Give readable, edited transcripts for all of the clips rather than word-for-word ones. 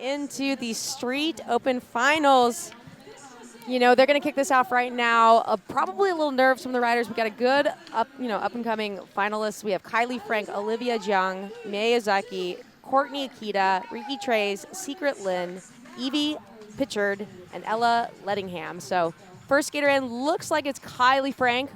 into the Street Open Finals. You know, they're going to kick this off right now. Probably a little nerves from the riders. We got a good up-and-coming finalists. We have Kylie Frank, Olivia Jiang, Miyazaki, Courtney Akita, Riki Trays, Secret Lynn, Evie Pitchard, and Ella Lettingham. So first skater in looks like it's Kylie Frank.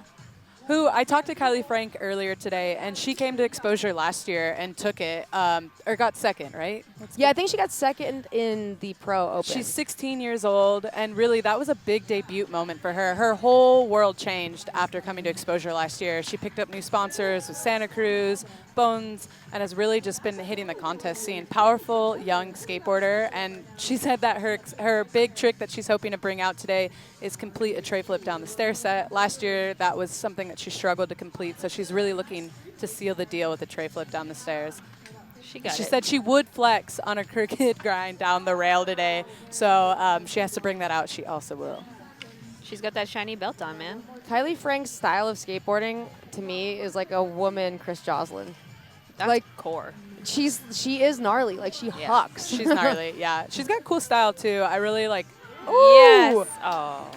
Who I talked to Kylie Frank earlier today, and she came to Exposure last year and took it, or got second, right? Yeah, I think she got second in the Pro Open. She's 16 years old, and really that was a big debut moment for her. Her whole world changed after coming to Exposure last year. She picked up new sponsors with Santa Cruz, Bones, and has really just been hitting the contest scene. Powerful, young skateboarder, and she said that her big trick that she's hoping to bring out today is complete a tray flip down the stair set. Last year, that was something that she struggled to complete, so she's really looking to seal the deal with the tray flip down the stairs. She said she would flex on a crooked grind down the rail today, so she has to bring that out. She also will. She's got that shiny belt on, man. Kylie Frank's style of skateboarding, to me, is like a woman Chris Joslin. That's like core. She is gnarly. Like, she hucks. She's gnarly, yeah. She's got cool style, too. I really like... Ooh. Yes. Oh.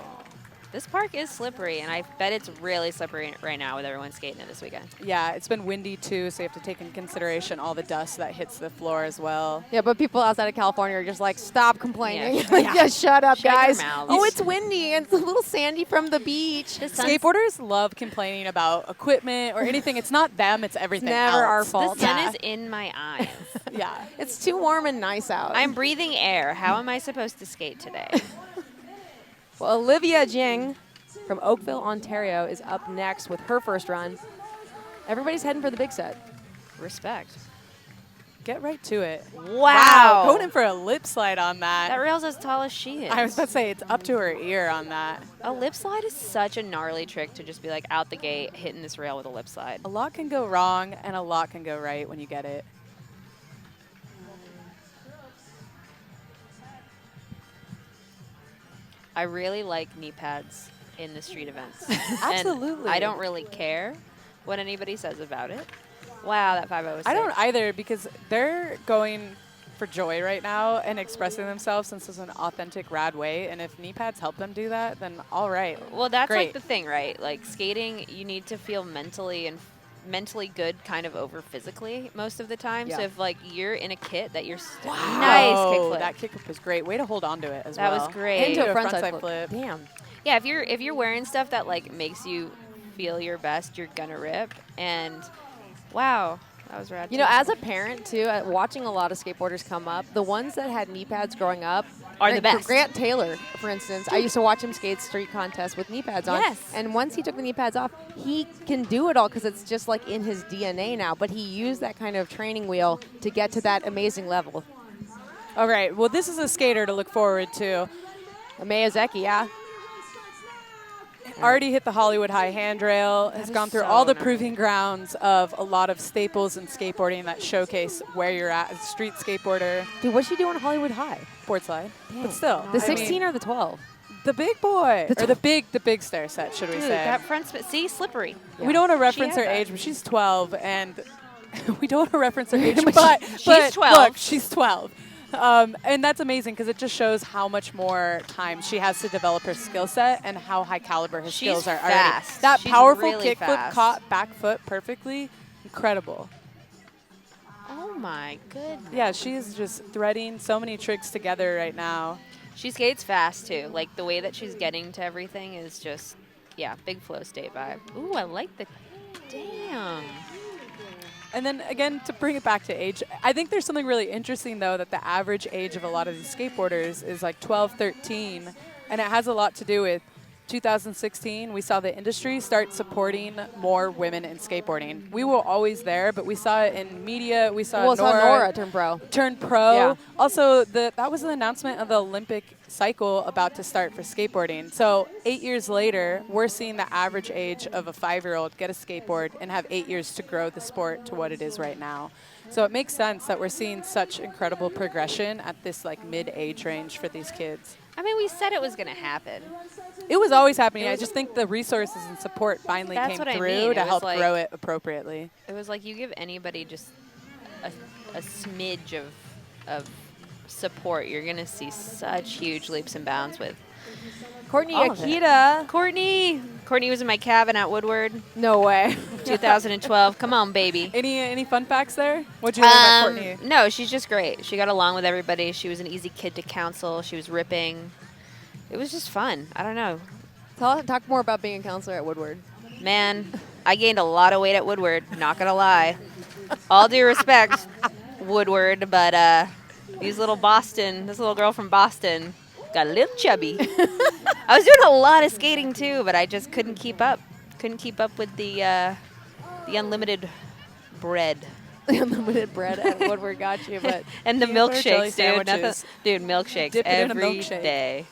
This park is slippery, and I bet it's really slippery right now with everyone skating it this weekend. Yeah, it's been windy, too, so you have to take into consideration all the dust that hits the floor as well. Yeah, but people outside of California are just like, stop complaining. Yeah. Like, just shut up, guys. Your mouths. Oh, it's windy, and it's a little sandy from the beach. Skateboarders love complaining about equipment or anything. It's not them, it's everything else. Never our fault. The sun is in my eyes. Yeah. It's too warm and nice out. I'm breathing air. How am I supposed to skate today? Well, Olivia Jing from Oakville, Ontario, is up next with her first run. Everybody's heading for the big set. Respect. Get right to it. Wow. Going in for a lip slide on that. That rail's as tall as she is. I was about to say, it's up to her ear on that. A lip slide is such a gnarly trick to just be like out the gate hitting this rail with a lip slide. A lot can go wrong and a lot can go right when you get it. I really like knee pads in the street events. Absolutely. And I don't really care what anybody says about it. Wow, that 506. I don't either, because they're going for joy right now and expressing themselves in such an authentic, rad way. And if knee pads help them do that, then all right. Well, that's Great. like the thing, right? Like skating, you need to feel mentally good kind of over physically most of the time. Yeah. So if like you're in a kit that you're Wow. nice kickflip. That kickflip was great. Way to hold on to it as That well. was great. Into a front frontside side flip. Damn. Yeah, if you're wearing stuff that like makes you feel your best, you're gonna rip. And wow, that was rad. You know, as a parent, too, watching a lot of skateboarders come up, the ones that had knee pads growing up Are the best. Grant Taylor, for instance, I used to watch him skate street contests with knee pads on. Yes. And once he took the knee pads off, he can do it all because it's just like in his DNA now. But he used that kind of training wheel to get to that amazing level. All right. Well, this is a skater to look forward to. Miyazaki, yeah. Already hit the Hollywood High handrail, has gone through so all the nice. proving grounds of a lot of staples in skateboarding that showcase where you're at as a street skateboarder. Dude, what'd she do on Hollywood High? Board slide. Damn. But still. The I 16 mean, or the 12? the big boy. Or the big stair set, should we Dude, say. that front see, slippery. We don't want to reference had her that. age, but she's 12, and we don't want to reference her age, but She's 12. Look, she's 12. And that's amazing because it just shows how much more time she has to develop her skill set and how high caliber her skills are already. fast. That She's powerful really kickflip fast. caught back foot perfectly. Incredible. Oh my goodness. Yeah, she's just threading so many tricks together right now. She skates fast too. Like the way that she's getting to everything is just, yeah, big flow state vibe. Ooh, I like the, damn. And then again, to bring it back to age, I think there's something really interesting though that the average age of a lot of these skateboarders is like 12, 13, and it has a lot to do with 2016, we saw the industry start supporting more women in skateboarding. We were always there, but we saw it in media. We saw Nora turn pro. Turned pro. Yeah. Also, that was the announcement of the Olympic cycle about to start for skateboarding. So 8 years later, we're seeing the average age of a 5-year-old get a skateboard and have 8 years to grow the sport to what it is right now. So it makes sense that we're seeing such incredible progression at this like mid-age range for these kids. I mean, we said it was going to happen. It was always happening. I just think the resources and support finally That's came what I through mean. to It was help like- grow it appropriately. It was like you give anybody just a smidge of support, you're going to see such huge leaps and bounds with Courtney all of it. Akita. Courtney. Courtney was in my cabin at Woodward, No way. 2012. Come on, baby. Any fun facts there? What'd you learn about Courtney? No, she's just great. She got along with everybody. She was an easy kid to counsel. She was ripping. It was just fun. I don't know. Talk more about being a counselor at Woodward. Man, I gained a lot of weight at Woodward, not going to lie. All due respect, Woodward, but this little girl from Boston got a little chubby. I was doing a lot of skating too, but I just couldn't keep up. Couldn't keep up with the unlimited bread. The unlimited bread at Woodward got you, but And the Peanut butter jelly milkshakes, dude. sandwiches. Dude, milkshakes Dip it in a every milkshake. day.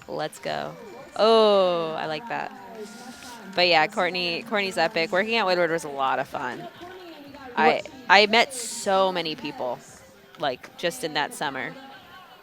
Let's go. Oh, I like that. But yeah, Courtney's epic. Working at Woodward was a lot of fun. I met so many people, like, just in that summer.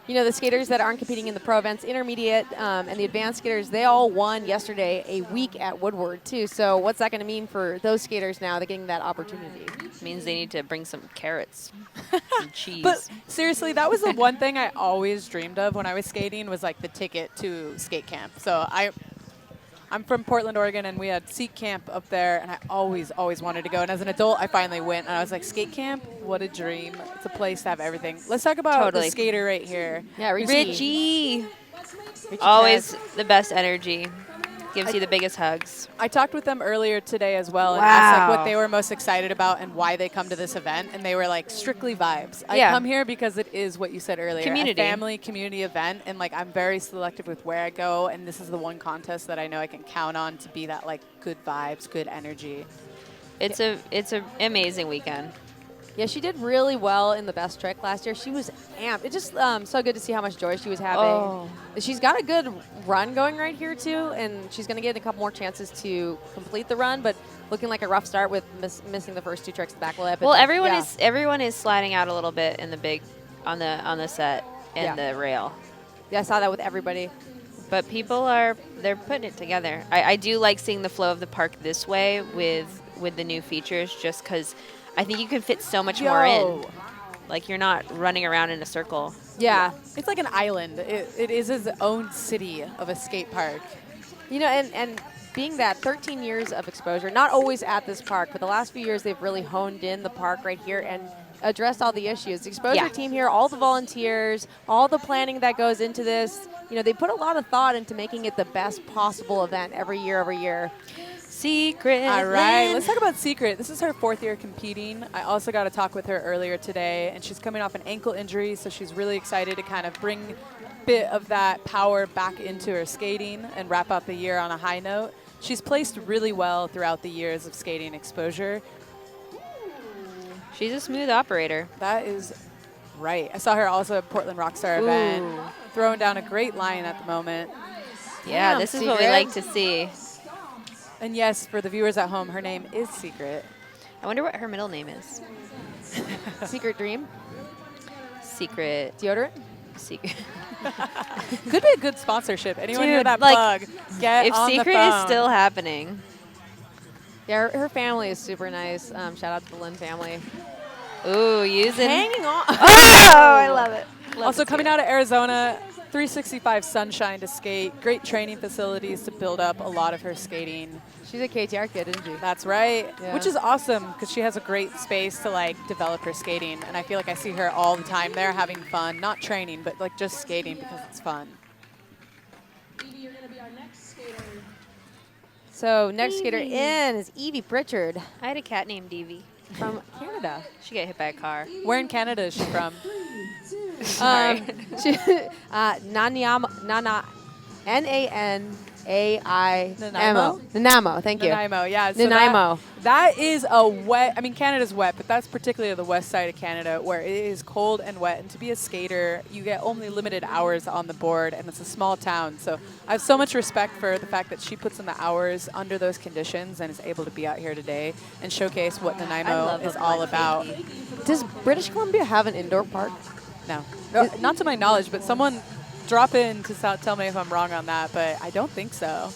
you know, the skaters that aren't competing in the pro events, intermediate and the advanced skaters, they all won yesterday a week at Woodward, too. So what's that going to mean for those skaters now? They're getting that opportunity. Means they need to bring some carrots and cheese. But seriously, that was the one thing I always dreamed of when I was skating was like the ticket to skate camp. So I'm from Portland, Oregon, and we had Seat Camp up there, and I always wanted to go. And as an adult, I finally went, and I was like, skate camp? What a dream. It's a place to have everything. Let's talk about the skater right here. Yeah, Richie. Always the best energy. Gives you the biggest hugs. I talked with them earlier today as well and asked like, what they were most excited about and why they come to this event. And they were like, strictly vibes. I come here because it is what you said earlier. Community. A family, community event. And like, I'm very selective with where I go. And this is the one contest that I know I can count on to be that like good vibes, good energy. It's a amazing weekend. Yeah, she did really well in the best trick last year. She was amped. It's just so good to see how much joy she was having. Oh. She's got a good run going right here, too, and she's going to get a couple more chances to complete the run, but looking like a rough start with missing the first two tricks, the back lip. Well, everyone is sliding out a little bit in the big on the set and the rail. Yeah, I saw that with everybody. But people they're putting it together. I do like seeing the flow of the park this way with the new features, just because I think you can fit so much more in. Like, you're not running around in a circle. Yeah. It's like an island. It is its own city of a skate park. You know, and being that 13 years of exposure, not always at this park, but the last few years they've really honed in the park right here and addressed all the issues. The exposure team here, all the volunteers, all the planning that goes into this, you know, they put a lot of thought into making it the best possible event every year. Secret. All right, let's talk about Secret. This is her 4th year competing. I also got to talk with her earlier today, and she's coming off an ankle injury, so she's really excited to kind of bring a bit of that power back into her skating and wrap up the year on a high note. She's placed really well throughout the years of skating exposure. She's a smooth operator. That is right. I saw her also at Portland Rockstar event, throwing down a great line at the moment. Yeah, this is what we like to see. And yes, for the viewers at home, her name is Secret. I wonder what her middle name is. Secret Dream. Secret. Deodorant. Secret. Could be a good sponsorship. Anyone hear Dude, that like, plug? Get if on the Secret phone. is still happening. Yeah, her family is super nice. Shout out to the Lynn family. Ooh, using. Hanging on. Oh, I love it. Also coming out of Arizona, 365 Sunshine to skate. Great training facilities to build up a lot of her skating. She's a KTR kid, isn't she? That's right, Yeah. which is awesome because she has a great space to like develop her skating. And I feel like I see her all the time there having fun, not training, but like just skating because it's fun. So next skater in is Evie Pritchard I had a cat named Evie. from Canada. She got hit by a car. Where in Canada is she from? Sorry. Nanaimo. Nanaimo? Nanaimo, thank you. Nanaimo, yeah. So Nanaimo. that is a wet, I mean, Canada's wet, but that's particularly the west side of Canada where it is cold and wet. And to be a skater, you get only limited hours on the board, and it's a small town. So I have so much respect for the fact that she puts in the hours under those conditions and is able to be out here today and showcase what Nanaimo is all about. Does British Columbia have an indoor park? No, not to my knowledge, but someone drop in to tell me if I'm wrong on that, but I don't think so.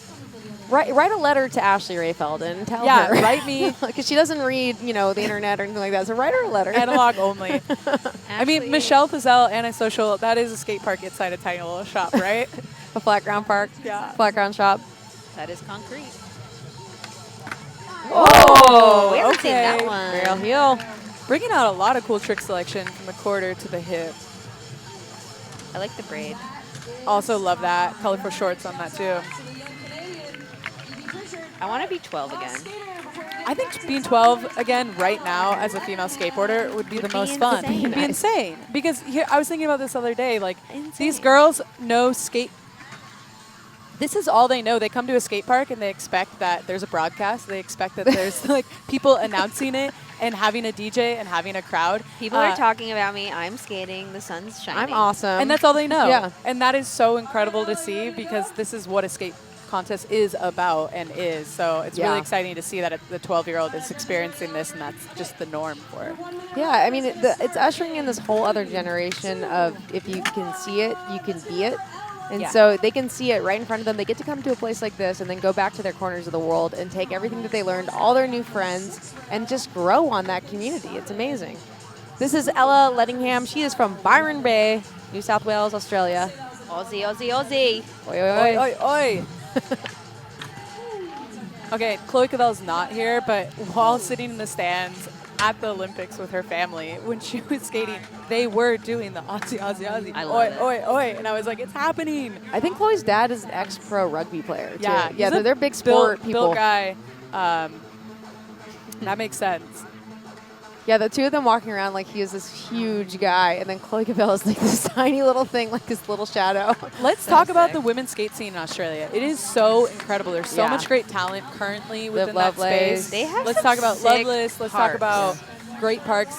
Write a letter to Ashley Rayfeld and tell Yeah, her. write me. Because she doesn't read, the internet or anything like that. So write her a letter. Analog only. I Actually, mean, Michelle Fazell, Antisocial, that is a skate park inside a tiny little shop, right? A flat ground park. Yeah. Flat ground shop. that is concrete. Oh, We haven't okay. seen that one. Real heel. Bringing out a lot of cool trick selection from the quarter to the hip. I like the braid. Also love that. Colorful shorts on that too. I want to be 12 again. I think being 12 again right now as a female skateboarder would be the most fun. insane. It'd be insane. Because here, I was thinking about this the other day. Like, Insane. these girls know skate. This is all they know. They come to a skate park and they expect that there's a broadcast. They expect that there's like people announcing it and having a DJ and having a crowd. People are talking about me. I'm skating. The sun's shining. I'm awesome. And that's all they know. Yeah. And that is so incredible to see because this is what a skate contest is about and is. So it's Yeah. really exciting to see that the 12-year-old is experiencing this and that's just the norm for her. Yeah, I mean, it's ushering in this whole other generation of if you can see it, you can be it. And Yeah. so they can see it right in front of them. They get to come to a place like this and then go back to their corners of the world and take everything that they learned, all their new friends, and just grow on that community. It's amazing. This is Ella Lettingham. She is from Byron Bay, New South Wales, Australia. Aussie, Aussie, Aussie. Oi, oi, oi. Oi, oi, oi. Okay, Chloe Cavell's not here, but while sitting in the stands at the Olympics with her family, when she was skating, they were doing the Aussie, Aussie, Aussie. I love oi, it. oi, oi. And I was like, it's happening. I think Chloe's dad is an ex-pro rugby player, too. Yeah, Yeah, he's a they're big sport people. Built guy. That makes sense. Yeah, the two of them walking around like he is this huge guy, and then Chloe Cavell is like this tiny little thing, like this little shadow. Let's So talk about sick. the women's skate scene in Australia. It is so incredible. There's so Yeah. much great talent currently Liv within that Lovelace. space. They have Let's some talk about sick Loveless. Let's parks. talk about great parks.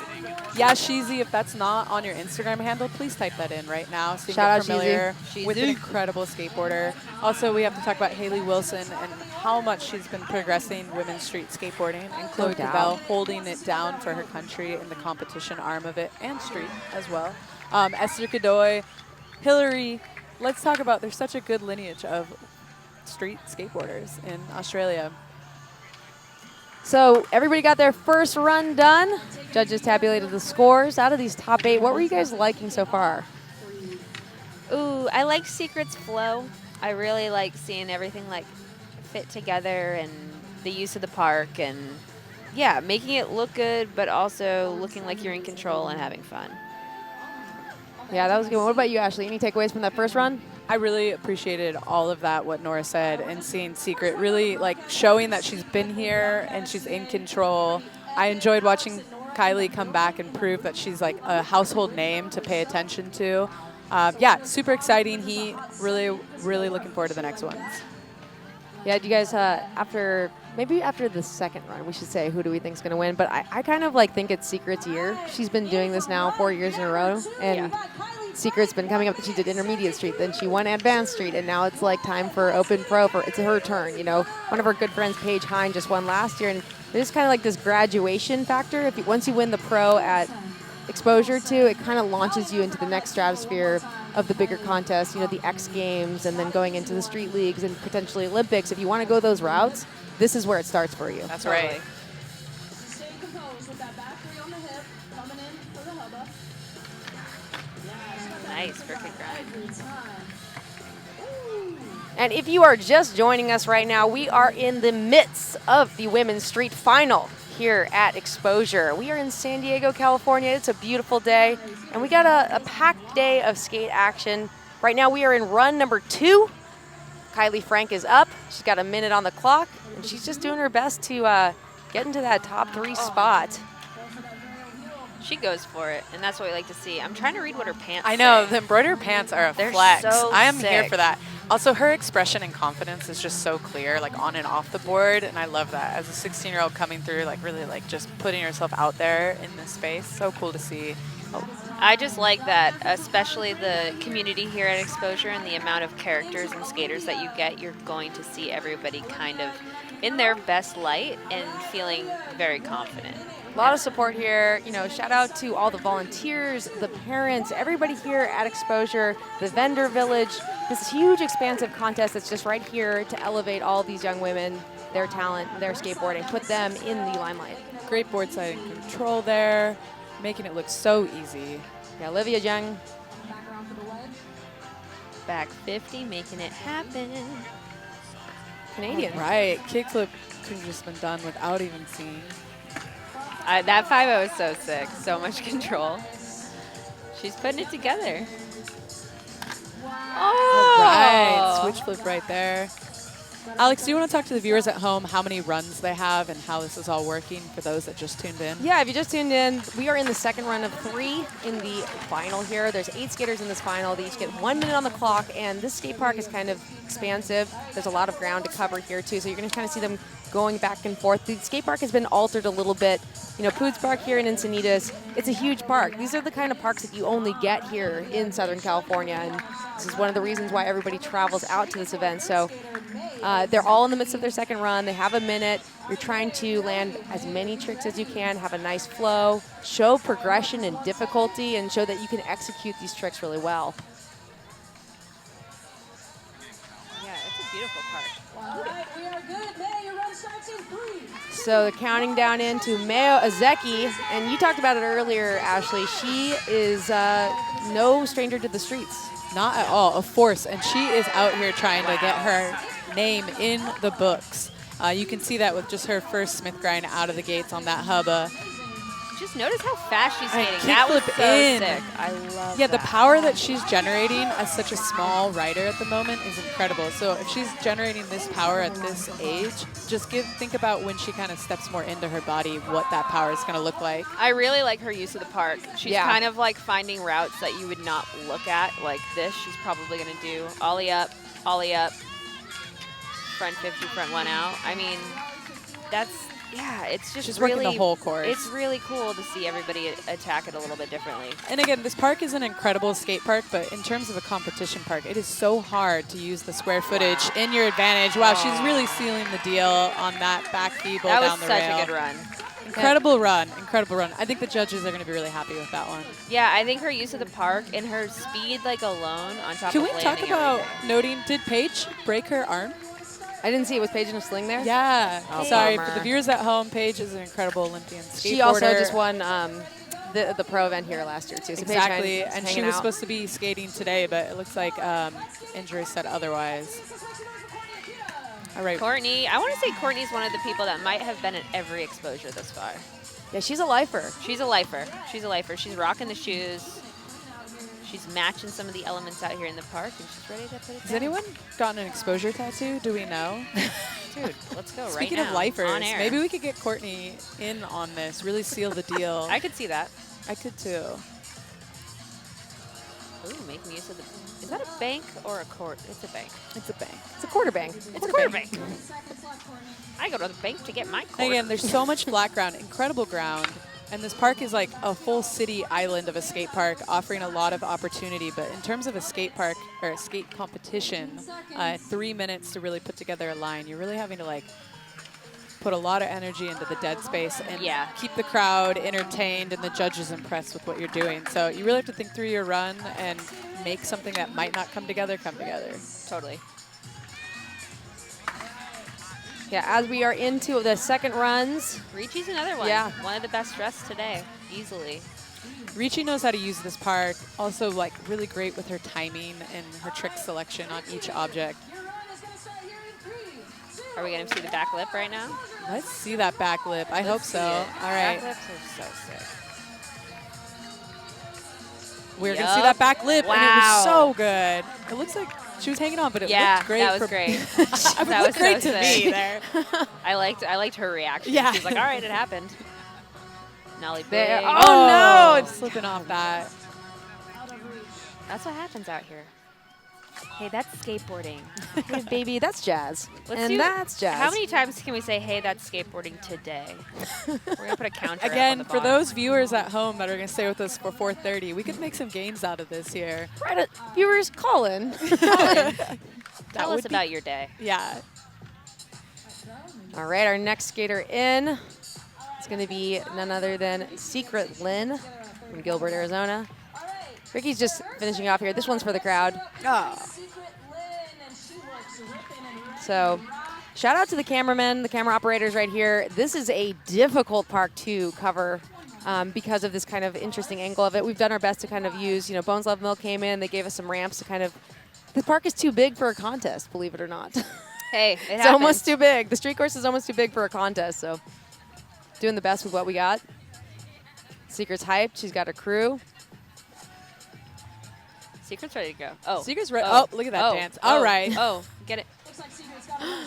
Yeah, Sheezy, if that's not on your Instagram handle, please type that in right now so you Shout can out get familiar Sheezy. with an incredible skateboarder. Also, we have to talk about Haley Wilson and how much she's been progressing women's street skateboarding, and Chloe doubt. Cavell holding it down for her country in the competition arm of it and street as well. Esther Godoy, Hillary. Let's talk about, there's such a good lineage of street skateboarders in Australia. So everybody got their first run done. Judges tabulated the scores out of these top 8. What were you guys liking so far? Ooh, I like Secret's flow. I really like seeing everything like fit together and the use of the park and yeah, making it look good, but also looking like you're in control and having fun. Yeah, that was a good one. What about you, Ashley? Any takeaways from that first run? I really appreciated all of that, what Nora said, and seeing Secret really like showing that she's been here and she's in control. I enjoyed watching Kylie come back and prove that she's like a household name to pay attention to. Yeah, super exciting. He really, really looking forward to the next ones. Yeah, do you guys, after the second run, we should say who do we think is going to win. But I kind of like think it's Secret's year. She's been doing this now 4 years in a row. And Secret's been coming up. She did Intermediate Street, then she won Advanced Street, and now it's like time for Open Pro. It's her turn, you know. One of her good friends, Paige Hine, just won last year. And there's kind of like this graduation factor. Once you win the pro at Exposure too, it kind of launches you into the next stratosphere of the bigger contests, you know, the X Games, and then going into the street leagues and potentially Olympics. If you want to go those routes, this is where it starts for you. That's right. Nice, perfect grind. And if you are just joining us right now, we are in the midst of the Women's Street Final here at Exposure. We are in San Diego, California. It's a beautiful day, and we got a packed day of skate action. Right now we are in run number 2. Kylie Frank is up. She's got a minute on the clock, and she's just doing her best to get into that top 3 spot. She goes for it, and that's what we like to see. I'm trying to read what her pants I know, say. the embroidered pants are a They're flex. so I am here sick. for that. Also, her expression and confidence is just so clear, like on and off the board, and I love that. As a 16-year-old coming through, like really like just putting herself out there in this space, so cool to see. I just like that, especially the community here at Exposure and the amount of characters and skaters that you get. You're going to see everybody kind of in their best light and feeling very confident. A lot of support here. You know, shout out to all the volunteers, the parents, everybody here at Exposure, the vendor village. This huge, expansive contest that's just right here to elevate all these young women, their talent, their skateboarding, put them in the limelight. Great board side control there, making it look so easy. Yeah, Olivia Jung. Back 50, making it happen. Canadian. Right, kickflip could have just been done without even seeing. That 5-0 is so sick. So much control. She's putting it together. Oh! Right, switch flip right there. Alex, do you want to talk to the viewers at home how many runs they have and how this is all working for those that just tuned in? Yeah, if you just tuned in, we are in the second run of 3 in the final here. There's 8 skaters in this final. They each get 1 minute on the clock, and this skate park is kind of expansive. There's a lot of ground to cover here, too, so you're going to kind of see them going back and forth. The skate park has been altered a little bit. You know, Poods Park here in Encinitas, it's a huge park. These are the kind of parks that you only get here in Southern California, and this is one of the reasons why everybody travels out to this event. So they're all in the midst of their second run. They have a minute. You're trying to land as many tricks as you can, have a nice flow, show progression and difficulty, and show that you can execute these tricks really well. Yeah, it's a beautiful park. All right, we are good. May your run starts in 3. So they're counting down into Mayo Azeki, and you talked about it earlier, Ashley. She is no stranger to the streets. Not at all, a force, and she is out here trying to get her name in the books. You can see that with just her first Smith grind out of the gates on that hubba. Just notice how fast she's And skating. That was kickflip so in. sick. I love Yeah, that. the power that she's generating as such a small rider at the moment is incredible. So if she's generating this power at this age, just think about when she kind of steps more into her body, what that power is going to look like. I really like her use of the park. She's Yeah. kind of like finding routes that you would not look at like this. She's probably going to do ollie up, front 50, front 1 out. I mean, yeah, it's just She's really, working the whole course. It's really cool to see everybody attack it a little bit differently. And again, this park is an incredible skate park, but in terms of a competition park, it is so hard to use the square footage in your advantage. Wow, she's really sealing the deal on that back feeble That down was the such rail. a good run. Incredible run, incredible run. I think the judges are going to be really happy with that one. Yeah, I think her use of the park and her speed like alone on top Can of we landing talk about everything. noting, did Paige break her arm? I didn't see it. Was Paige in a sling there? Yeah. Oh, Sorry, bummer. for the viewers at home, Paige is an incredible Olympian skateboarder. She also just won the pro event here last year, too. So Paige Exactly, is and she hanging was out. supposed to be skating today, but it looks like injury said otherwise. All right. Courtney, I want to say Courtney's one of the people that might have been at every exposure thus far. Yeah, she's a lifer. She's a lifer. She's a lifer. She's rocking the shoes. She's matching some of the elements out here in the park, and she's ready to put it Has down. anyone gotten an exposure tattoo? Do we know? Dude, let's go Speaking right of now. lifers, on air. maybe we could get Courtney in on this, really seal the deal. I could see that. I could too. Ooh, making use of the. Is that a bank or a court? It's a bank. It's a bank. It's a quarter bank. It's a quarter bank. I go to the bank to get my quarter. Again, there's so much flat ground, incredible ground. And this park is like a full city island of a skate park, offering a lot of opportunity. But in terms of a skate park or a skate competition, 3 minutes to really put together a line, you're really having to like put a lot of energy into the dead space and keep the crowd entertained and the judges impressed with what you're doing. So you really have to think through your run and make something that might not come together come together. Totally. Yeah, as we are into the second runs. Ricci's another one. Yeah. One of the best dressed today, easily. Ricci knows how to use this park. Also, like, really great with her timing and her trick selection on each object. Are we going to see the back lip right now? Let's see that back lip. I hope so. All right. Back lips are so sick. We're going to see that back lip, and it Wow. was so good. It looks like she was hanging on, but it looked great. that was great. It That looked was great so to sick. me there. I liked her reaction. Yeah. She's like, all right, it happened. Nollie There- big. Oh, no, It's slipping off that. That's what happens out here. Hey, that's skateboarding. Hey, baby, that's jazz. Let's and do- that's jazz. How many times can we say, hey, that's skateboarding today? We're going to put a counter up on Again, the for bottom. those viewers at home that are going to stay with us for 4:30, we could make some games out of this here. Right, viewers, Collin. Tell us about your day. Yeah. All right, our next skater in. It's going to be none other than Secret Lynn from Gilbert, Arizona. Ricky's just finishing off here. This one's for the crowd. So shout out to the cameramen, the camera operators right here. This is a difficult park to cover because of this kind of interesting angle of it. We've done our best to kind of use, Bones Love Mill came in. They gave us some ramps to kind of, the park is too big for a contest, believe it or not. Hey, it's almost too big. The street course is almost too big for a contest, so doing the best with what we got. Secret's hyped. She's got a crew. Secret's ready to go. Oh. Secret's ready. Oh, look at that dance. All right. Oh, get it.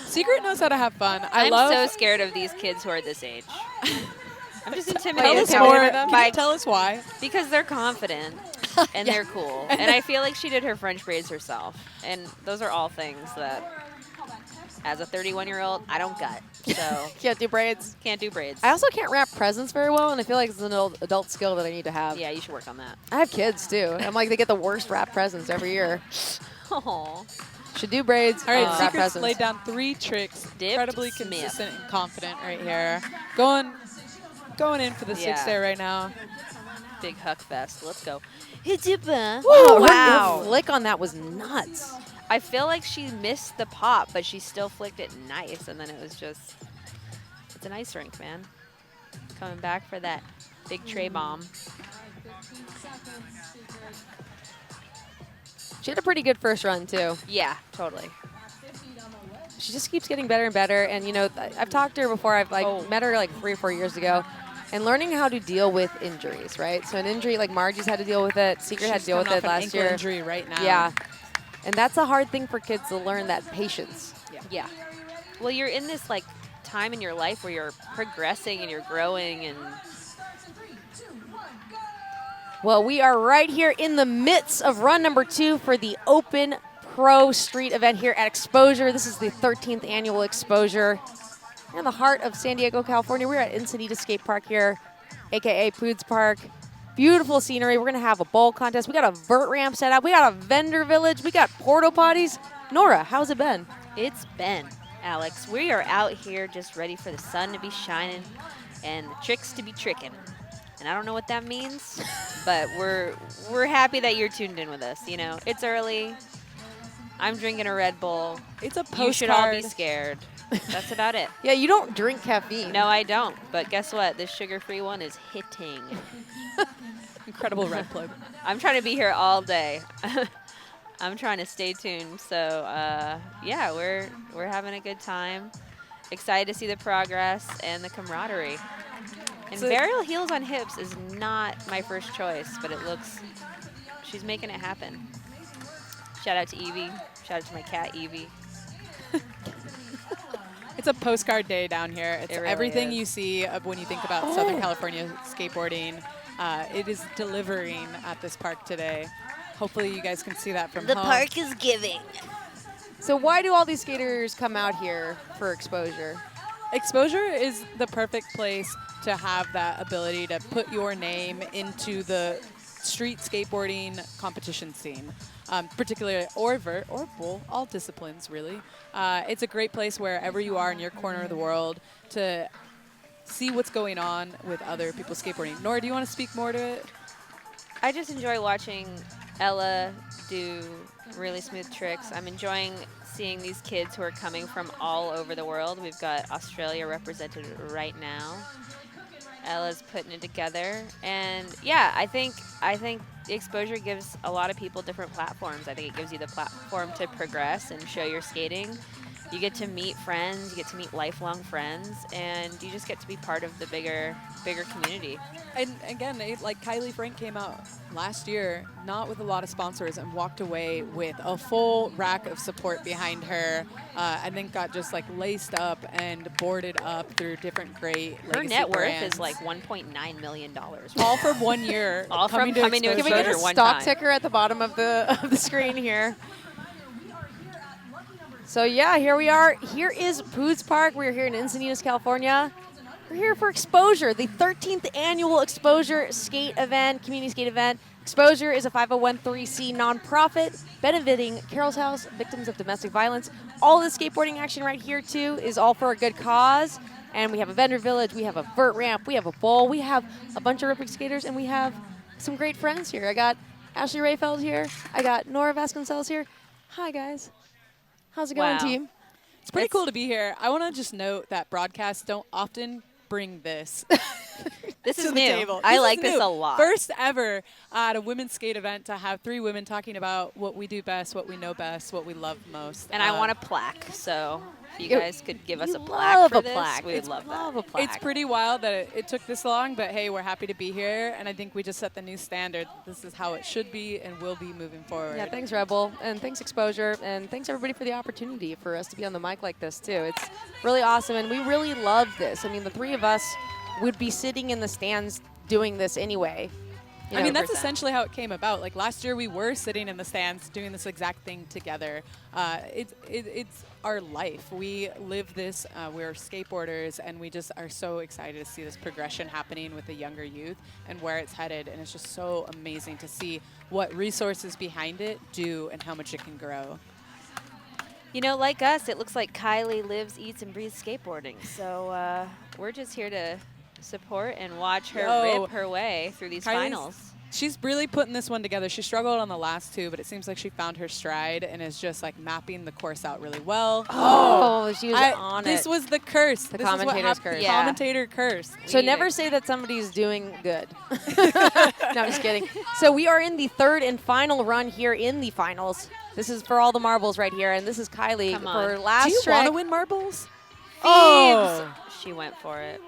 Secret knows how to have fun. I'm so scared of these kids who are this age. I'm just Tell intimidated us more. them. Can you tell us why? Because they're confident and they're cool. And I feel like she did her French braids herself. And those are all things that, as a 31-year-old, I don't got. So Can't do braids. Can't do braids. I also can't wrap presents very well, and I feel like it's an adult skill that I need to have. Yeah, you should work on that. I have kids, too. I'm like, they get the worst wrap presents every year. Oh. Should do braids. All right, wrap Secret's presents. laid down 3 tricks. Dipped Incredibly Smith. consistent and confident right here. Going in for the 6 there right now. Big huck fest. Let's go. Whoa, Wow. her flick on that was nuts. I feel like she missed the pop, but she still flicked it nice. And then it was just, it's an ice rink, man. Coming back for that big tray bomb. She had a pretty good first run, too. Yeah, totally. She just keeps getting better and better. And, I've talked to her before. I've, met her, 3 or 4 years ago. And learning how to deal with injuries, right? So an injury, like Margie's had to deal with it. Secret had to deal with it last year. Injury right now. Yeah. And that's a hard thing for kids to learn, that patience. Yeah. Well, you're in this, time in your life where you're progressing and you're growing and... Well, we are right here in the midst of run number 2 for the Open Pro Street event here at Exposure. This is the 13th annual Exposure. In the heart of San Diego, California. We're at Encinitas Skate Park here, a.k.a. Poods Park. Beautiful scenery. We're going to have a bowl contest. We got a vert ramp set up. We got a vendor village. We got porta potties. Nora, how's it been? It's been, Alex. We are out here just ready for the sun to be shining and the tricks to be tricking. And I don't know what that means, but we're happy that you're tuned in with us. It's early. I'm drinking a Red Bull. It's a postcard. You should all be scared. That's about it. Yeah, you don't drink caffeine. No, I don't. But guess what? This sugar-free one is hitting. Incredible red plug. I'm trying to be here all day. I'm trying to stay tuned. So, yeah, we're having a good time. Excited to see the progress and the camaraderie. And varial heels on hips is not my first choice, but it looks, she's making it happen. Shout out to Evie. Shout out to my cat, Evie. It's a postcard day down here. It's really everything is. you see of when you think about Southern California skateboarding. It is delivering at this park today. Hopefully you guys can see that from The home. park is giving. So why do all these skaters come out here for Exposure? Exposure is the perfect place to have that ability to put your name into the street skateboarding competition scene, particularly or vert or bowl, all disciplines really. It's a great place wherever you are in your corner of the world to see what's going on with other people skateboarding. Nora, do you want to speak more to it? I just enjoy watching Ella do really smooth tricks. I'm enjoying seeing these kids who are coming from all over the world. We've got Australia represented right now. Ella's putting it together. And yeah, I think the Exposure gives a lot of people different platforms. I think it gives you the platform to progress and show your skating. You get to meet friends, you get to meet lifelong friends, and you just get to be part of the bigger community. And again, like Kylie Frank came out last year, not with a lot of sponsors, and walked away with a full rack of support behind her, and then got just laced up and boarded up through different great Her legacy net worth brands. is like $1.9 million. All for 1 year. All from coming to Can we get Exposure a one stock time. ticker at the bottom of the screen here? So yeah, here we are. Here is Poods Park. We're here in Encinitas, California. We're here for Exposure, the 13th annual Exposure skate event, community skate event. Exposure is a 501(c) nonprofit benefiting Carol's House, victims of domestic violence. All of the skateboarding action right here too is all for a good cause. And we have a vendor village, we have a vert ramp, we have a bowl, we have a bunch of ripping skaters, and we have some great friends here. I got Ashley Rayfeld here. I got Nora Vasconcelos here. Hi, guys. How's it going, Wow. team? It's pretty cool to be here. I want to just note that broadcasts don't often bring this This to is the new. table. I This like is this new. a lot. First ever at a women's skate event to have 3 women talking about what we do best, what we know best, what we love most. And I want a plaque, so if you You- guys could give us you a plaque love for a this, plaque. we would love that. a plaque. It's pretty wild that it took this long, but hey, we're happy to be here, and I think we just set the new standard. This is how it should be and will be moving forward. Yeah, thanks, Rebel, and thanks, Exposure, and thanks, everybody, for the opportunity for us to be on the mic like this, too. It's really awesome, and we really love this. I mean, the 3 of us would be sitting in the stands doing this anyway. You I mean, know, that's essentially how it came about. Like last year, we were sitting in the stands doing this exact thing together. It's our life. We live this. We're skateboarders, and we just are so excited to see this progression happening with the younger youth and where it's headed. And it's just so amazing to see what resources behind it do and how much it can grow. You know, like us, it looks like Kylie lives, eats, and breathes skateboarding. So we're just here to support and watch her rip her way through these Kylie's- finals. She's really putting this one together. She struggled on the last 2, but it seems like she found her stride and is just like mapping the course out really well. Oh, she was on This it. was the curse. The This is what commentator's hap- curse. Yeah. Commentator curse. So We never need it. say that somebody's doing good. No, I'm just kidding. So we are in the 3rd and final run here in the finals. This is for all the marbles right here, and this is Kylie Come for on. last Do you trick. want to win marbles? Oh. She went for it.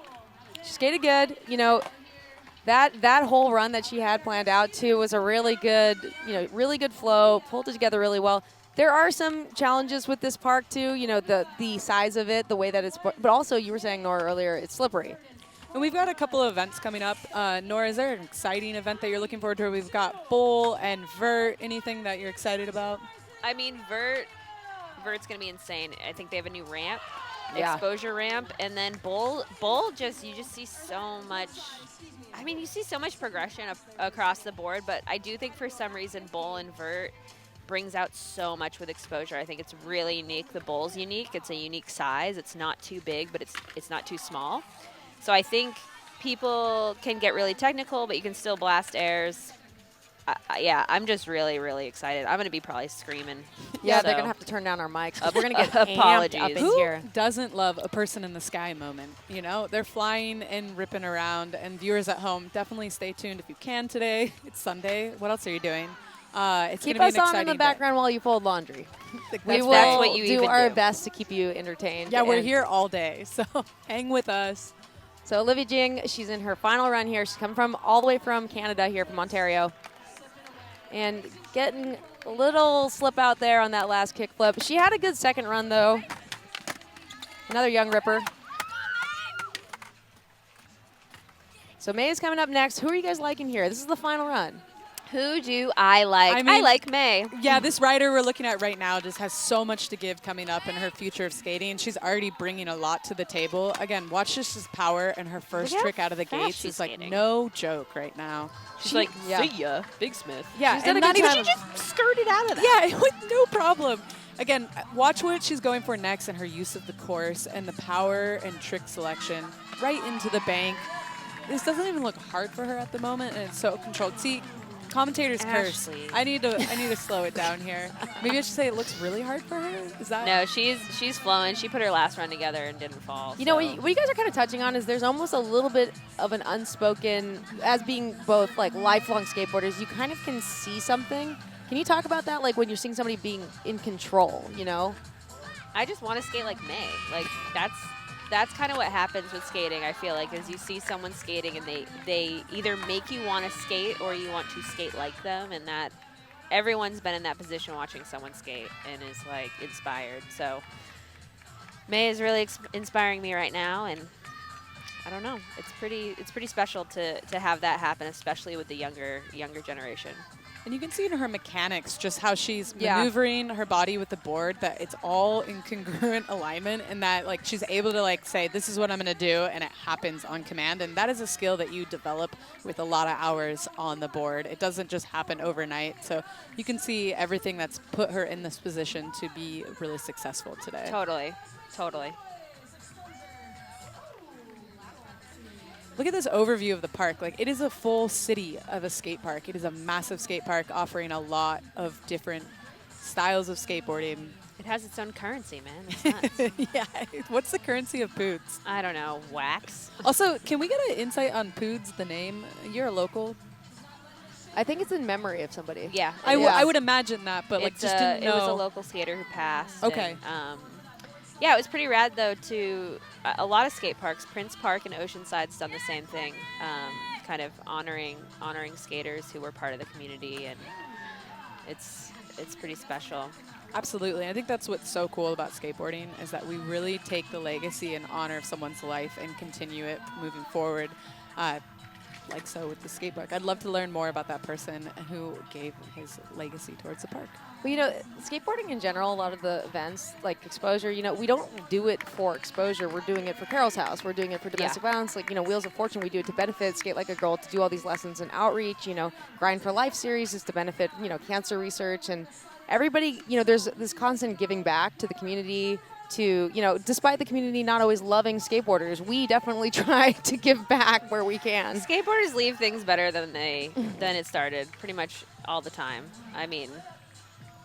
She skated good. You know, that whole run that she had planned out too was a really good, really good flow. Pulled it together really well. There are some challenges with this park too. You know, the size of it, the way that it's, but also you were saying, Nora, earlier, it's slippery. And we've got a couple of events coming up. Nora, is there an exciting event that you're looking forward to? We've got bowl and vert. Anything that you're excited about? I mean, Vert's going to be insane. I think they have a new ramp, Yeah. exposure ramp, and then bowl you just see so much. I mean, you see so much progression across the board, but I do think for some reason bowl and vert brings out so much with exposure. I think it's really unique. The bowl's unique. It's a unique size. It's not too big, but it's not too small. So I think people can get really technical, but you can still blast airs. Yeah, I'm just really, really excited. I'm going to be probably screaming. Yeah, So- they're gonna have to turn down our mics 'cause we're gonna get Apologies. amped up in Who here. doesn't love a person in the sky moment? You know, they're flying and ripping around. And viewers at home, definitely stay tuned if you can today. It's Sunday. What else are you doing? It's Keep gonna us be an on exciting in the background while you fold laundry. day. We will That's what you do even our do. best to keep you entertained. Yeah, we're and- here all day, so hang with us. So Olivia Jing, she's in her final run here. She's coming from all the way from Canada here, from Ontario. And getting a little slip out there on that last kickflip. She had a good second run, though. Another young ripper. So May is coming up next. Who are you guys liking here? This is the final run. Who do I like? I I mean- like May. Yeah, this rider we're looking at right now just has so much to give coming up in her future of skating. She's already bringing a lot to the table. Again, watch this power and her first Look how trick out of the fast gates she's is like skating. no joke right now. She's like, yeah. see ya, Big Smith. Yeah, She's done and a not good even job. She just skirted out of that. yeah, with no problem. Again, watch what she's going for next and her use of the course and the power and trick selection right into the bank. This doesn't even look hard for her at the moment, and it's so controlled. See, commentator's curse. Ashley. I need to slow it down here. Maybe I should say it looks really hard for her. Is that? No, she's flowing. She put her last run together and didn't fall. You know, so. what you guys are kind of touching on is there's almost a little bit of an unspoken, as being both like lifelong skateboarders, you kind of can see something. Can you talk about that? Like when you're seeing somebody being in control, you know? I just want to skate like May. Like that's kind of what happens with skating. I feel like is you see someone skating and they either make you want to skate or you want to skate like them, and that everyone's been in that position watching someone skate and is like inspired. So May is really inspiring me right now, and I don't know. It's pretty special to have that happen, especially with the younger generation. And you can see in her mechanics just how she's Yeah. maneuvering her body with the board, that it's all in congruent alignment, and that like she's able to like say, this is what I'm going to do, and it happens on command. And that is a skill that you develop with a lot of hours on the board. It doesn't just happen overnight. So you can see everything that's put her in this position to be really successful today. Totally. Look at this overview of the park. Like, it is a full city of a skate park. It is a massive skate park offering a lot of different styles of skateboarding. It has its own currency, man. It's nuts. Yeah. What's the currency of Poods? I don't know. Wax. Also, can we get an insight on Poods, the name? You're a local. I think it's in memory of somebody. Yeah. I would imagine that, but like It's just didn't know. It was a local skater who passed. Okay. And, yeah, it was pretty rad though. A lot of skate parks, Prince Park and Oceanside's done the same thing, kind of honoring skaters who were part of the community, and it's pretty special. Absolutely. I think that's what's so cool about skateboarding is that we really take the legacy and honor of someone's life and continue it moving forward. Like so with the skate park. I'd love to learn more about that person who gave his legacy towards the park. Well, you know, skateboarding in general, a lot of the events, like exposure, you know, we don't do it for exposure. We're doing it for Carol's House. We're doing it for domestic violence. Like, you know, Wheels of Fortune, we do it to benefit Skate Like a Girl, to do all these lessons and outreach. You know, Grind for Life series is to benefit, you know, cancer research. And everybody, you know, there's this constant giving back to the community, to, you know, despite the community not always loving skateboarders, we definitely try to give back where we can. Skateboarders leave things better than it started, pretty much all the time. I mean,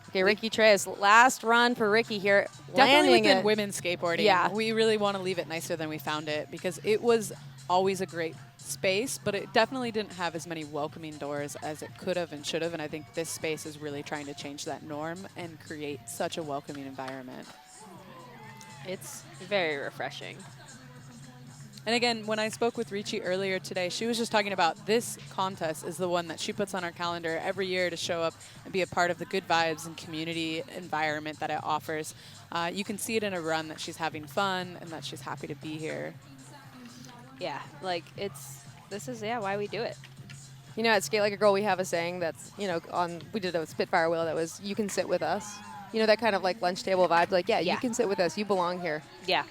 Okay, Ricky Trey's last run for Ricky here. Definitely landing within it. women's skateboarding. Yeah. We really want to leave it nicer than we found it because it was always a great space, but it definitely didn't have as many welcoming doors as it could have and should have. And I think this space is really trying to change that norm and create such a welcoming environment. it's very refreshing. And again, when I spoke with Ricci earlier today, she was just talking about this contest is the one that she puts on our calendar every year to show up and be a part of the good vibes and community environment that it offers. You can see it in a run that she's having fun and that she's happy to be here. Yeah, like this is why we do it. You know, at Skate Like a Girl, we have a saying that's, you know, we did a Spitfire wheel that was, you can sit with us. You know, that kind of like lunch table vibe. Like, yeah, you can sit with us. You belong here. Yeah.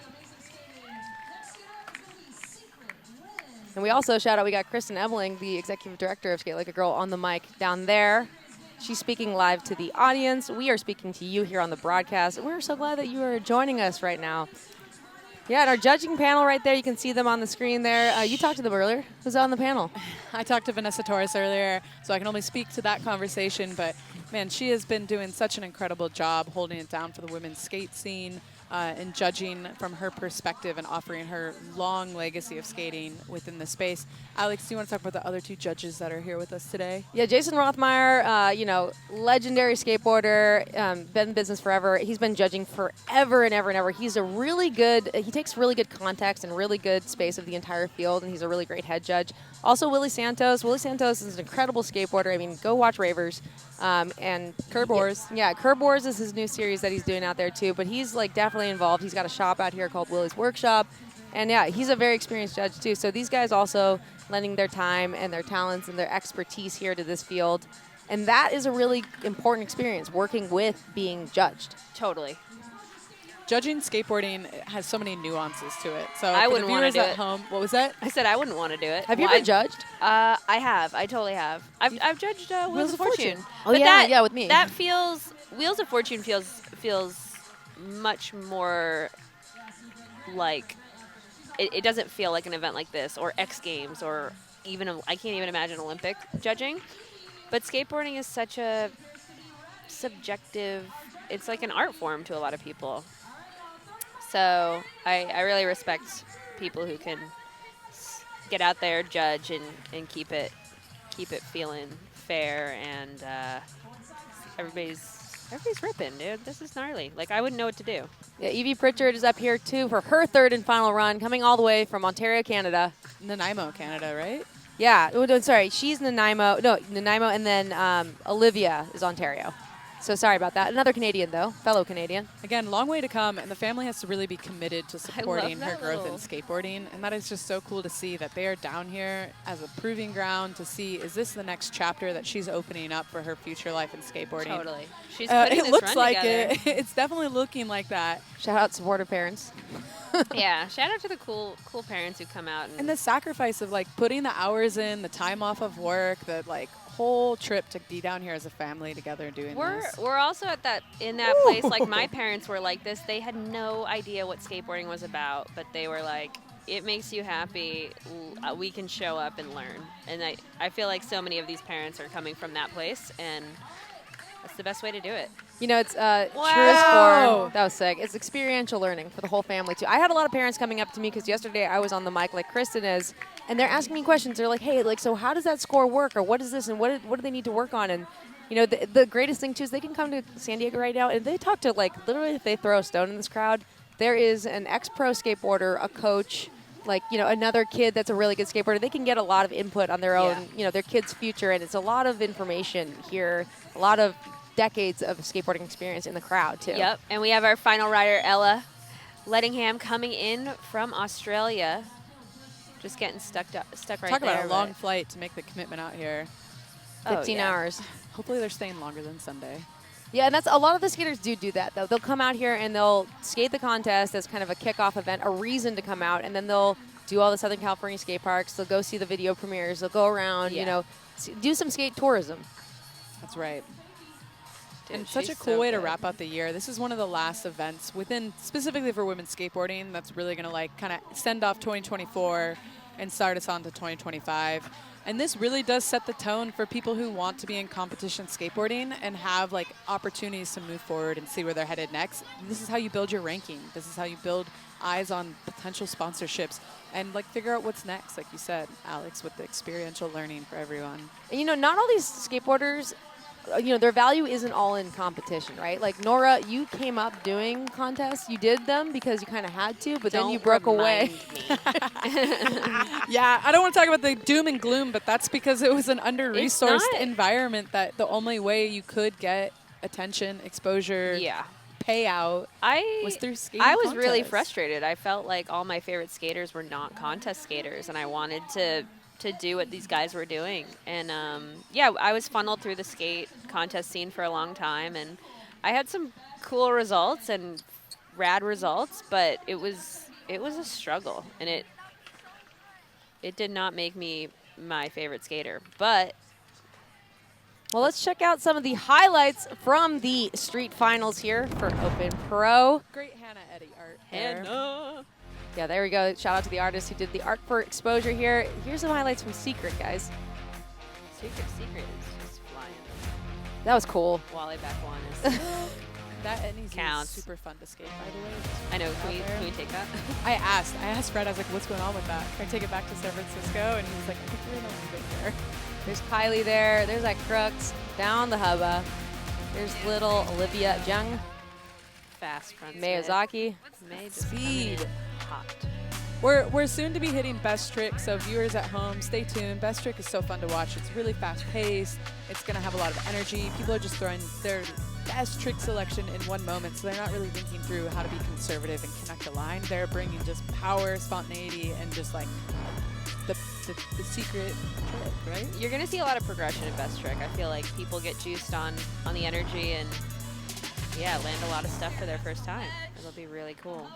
And we also shout out, we got Kristen Ebeling, the executive director of Skate Like a Girl, on the mic down there. She's speaking live to the audience. We are speaking to you here on the broadcast. And we're so glad that you are joining us right now. Yeah, and our judging panel right there, you can see them on the screen there. You talked to them earlier. Who's on the panel? I talked to Vanessa Torres earlier, so I can only speak to that conversation, but man, she has been doing such an incredible job holding it down for the women's skate scene and judging from her perspective and offering her long legacy of skating within the space. Alex, do you want to talk about the other two judges that are here with us today? Yeah, Jason Rothmeyer, you know, legendary skateboarder, been in business forever. He's been judging forever and ever and ever. He's a really good, he takes really good context and really good space of the entire field, and he's a really great head judge. Also, Willie Santos. Willie Santos is an incredible skateboarder. I mean, go watch Ravers. And Curb Wars. Yeah, Curb Wars is his new series that he's doing out there too. But he's like definitely involved. He's got a shop out here called Willie's Workshop. And yeah, he's a very experienced judge too. So these guys also lending their time and their talents and their expertise here to this field. And that is a really important experience, working with being judged. Totally. Judging skateboarding has so many nuances to it. So I for wouldn't the wanna viewers do at it. home, what was that? I said I wouldn't want to do it. Have you Well, ever judged? I have. I totally have. I've judged Wheels of Fortune. Oh, But yeah, yeah, with me. That feels Wheels of Fortune feels much more like it doesn't feel like an event like this or X Games or even I can't even imagine Olympic judging. But skateboarding is such a subjective. It's like an art form to a lot of people. So I really respect people who can get out there, judge, and keep it feeling fair, and everybody's ripping, dude. This is gnarly. Like, I wouldn't know what to do. Yeah, Evie Pritchard is up here too for her third and final run, coming all the way from Ontario, Canada. Nanaimo, Canada, right? Yeah, oh, no, sorry, she's Nanaimo, and then Olivia is Ontario. So sorry about that. Another Canadian, though, fellow Canadian. Again, long way to come, and the family has to really be committed to supporting her that growth in little- skateboarding, and that is just so cool to see that they are down here as a proving ground to see, is this the next chapter that she's opening up for her future life in skateboarding? Totally. She's putting it this looks run like together. it. It's definitely looking like that. Shout out supportive parents. Yeah, shout out to the cool parents who come out And the sacrifice of, like, putting the hours in, the time off of work, the, like, whole trip to be down here as a family together doing this. We're also in that place. Like, my parents were like this. They had no idea what skateboarding was about, but they were like, it makes you happy, we can show up and learn. And I feel like so many of these parents are coming from that place, and that's the best way to do it. You know, it's Wow. truest form. That was sick. It's experiential learning for the whole family, too. I had a lot of parents coming up to me because yesterday I was on the mic like Kristen is, and they're asking me questions. They're like, hey, like, so how does that score work? Or what is this? And what do they need to work on? And, you know, the greatest thing, too, is they can come to San Diego right now, and they talk to, like, literally if they throw a stone in this crowd, there is an ex-pro skateboarder, a coach, like, you know, another kid that's a really good skateboarder. They can get a lot of input on their own, you know, their kid's future, and it's a lot of information here, a lot of decades of skateboarding experience in the crowd, too. Yep, and we have our final rider, Ella Lettingham, coming in from Australia. Just getting stuck right Talk there. about a long flight to make the commitment out here. 15 hours. Hopefully they're staying longer than Sunday. Yeah, and that's a lot of the skaters do that, though. They'll come out here and they'll skate the contest as kind of a kickoff event, a reason to come out, and then they'll do all the Southern California skate parks. They'll go see the video premieres. They'll go around, you know, do some skate tourism. That's right. Dude, and such a she's cool so way to good. wrap out the year. This is one of the last events within, specifically for women's skateboarding, that's really going to like kind of send off 2024 and start us on to 2025. And this really does set the tone for people who want to be in competition skateboarding and have like opportunities to move forward and see where they're headed next. This is how you build your ranking. This is how you build eyes on potential sponsorships and like figure out what's next, like you said, Alex, with the experiential learning for everyone. And, you know, not all these skateboarders, you know, their value isn't all in competition, right? Like, Nora, you came up doing contests. You did them because you kind of had to, but then you broke away. Yeah, I don't want to talk about the doom and gloom, but that's because it was an under-resourced not- environment that the only way you could get attention, exposure, payout was through skating I was really contests. frustrated. I felt like all my favorite skaters were not contest skaters, and I wanted to do what these guys were doing. And yeah, I was funneled through the skate contest scene for a long time, and I had some cool results and rad results, but it was a struggle, and it did not make me my favorite skater. But Well, let's check out some of the highlights from the street finals here for Open Pro. Great Hannah Eddy art there. Yeah, there we go. Shout out to the artist who did the art for exposure here. Here's some highlights from Secret, guys. Secret is just flying. That was cool. Wally back one is. That Etnies Counts. is super fun to skate, by the way. I know. Out there. Can we take that? I asked Fred, I was like, what's going on with that? Can I take it back to San Francisco? And he was like, I think we're going to leave it here. There's Kylie there. There's that Crooks down the hubba. There's little Olivia Jung, Fast front Miyazaki. May just Speed. coming in hot. We're soon to be hitting Best Trick, so viewers at home, stay tuned. Best Trick is so fun to watch. It's really fast-paced. It's going to have a lot of energy. People are just throwing their best trick selection in one moment, so they're not really thinking through how to be conservative and connect a line. They're bringing just power, spontaneity, and just like the secret trick, right? You're going to see a lot of progression in Best Trick. I feel like people get juiced on the energy and, yeah, land a lot of stuff for their first time. It'll be really cool.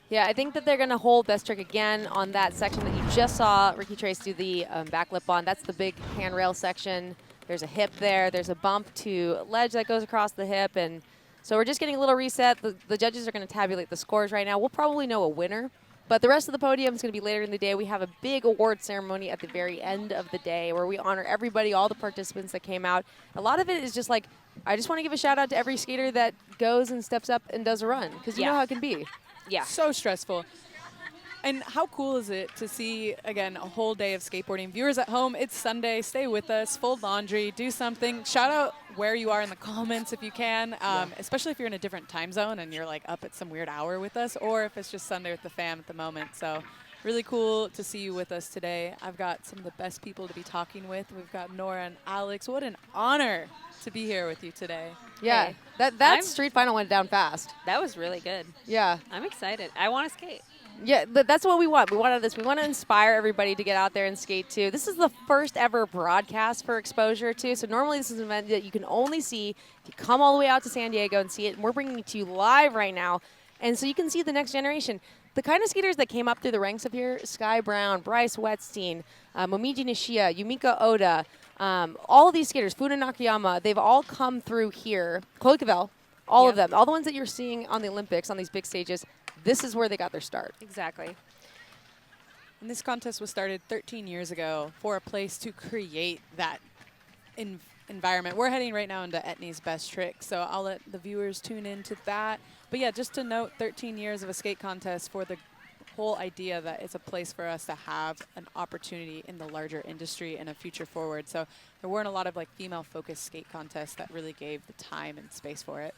Yeah, I think that they're going to hold Best Trick again on that section that you just saw Ricky Trace do the backlip on. That's the big handrail section. There's a hip there. There's a bump to ledge that goes across the hip. And so we're just getting a little reset. The judges are going to tabulate the scores right now. We'll probably know a winner. But the rest of the podium is going to be later in the day. We have a big award ceremony at the very end of the day where we honor everybody, all the participants that came out. A lot of it is just like, I just want to give a shout out to every skater that goes and steps up and does a run, because you know how it can be. Yeah. So stressful. And how cool is it to see, again, a whole day of skateboarding? Viewers at home, it's Sunday. Stay with us. Fold laundry. Do something. Shout out where you are in the comments if you can, especially if you're in a different time zone and you're like up at some weird hour with us, or if it's just Sunday with the fam at the moment. So really cool to see you with us today. I've got some of the best people to be talking with. We've got Nora and Alex. What an honor to be here with you today. Yeah, Hey, that street final went down fast. That was really good. Yeah. I'm excited. I want to skate. Yeah, that's what we want. We wanted this. We want to inspire everybody to get out there and skate too. This is the first ever broadcast for Exposure too. So normally this is an event that you can only see if you come all the way out to San Diego and see it. And we're bringing it to you live right now. And so you can see the next generation. The kind of skaters that came up through the ranks of here, Sky Brown, Bryce Wetstein, Momiji Nishia, Yumika Oda, all of these skaters, Fuda Nakayama, they've all come through here. Chloe Cavell, all of them. All the ones that you're seeing on the Olympics, on these big stages, this is where they got their start. Exactly. And this contest was started 13 years ago for a place to create that environment. We're heading right now into Etnies Best Trick, so I'll let the viewers tune into that. But yeah, just to note, 13 years of a skate contest for the whole idea that it's a place for us to have an opportunity in the larger industry and a future forward. So there weren't a lot of like female-focused skate contests that really gave the time and space for it.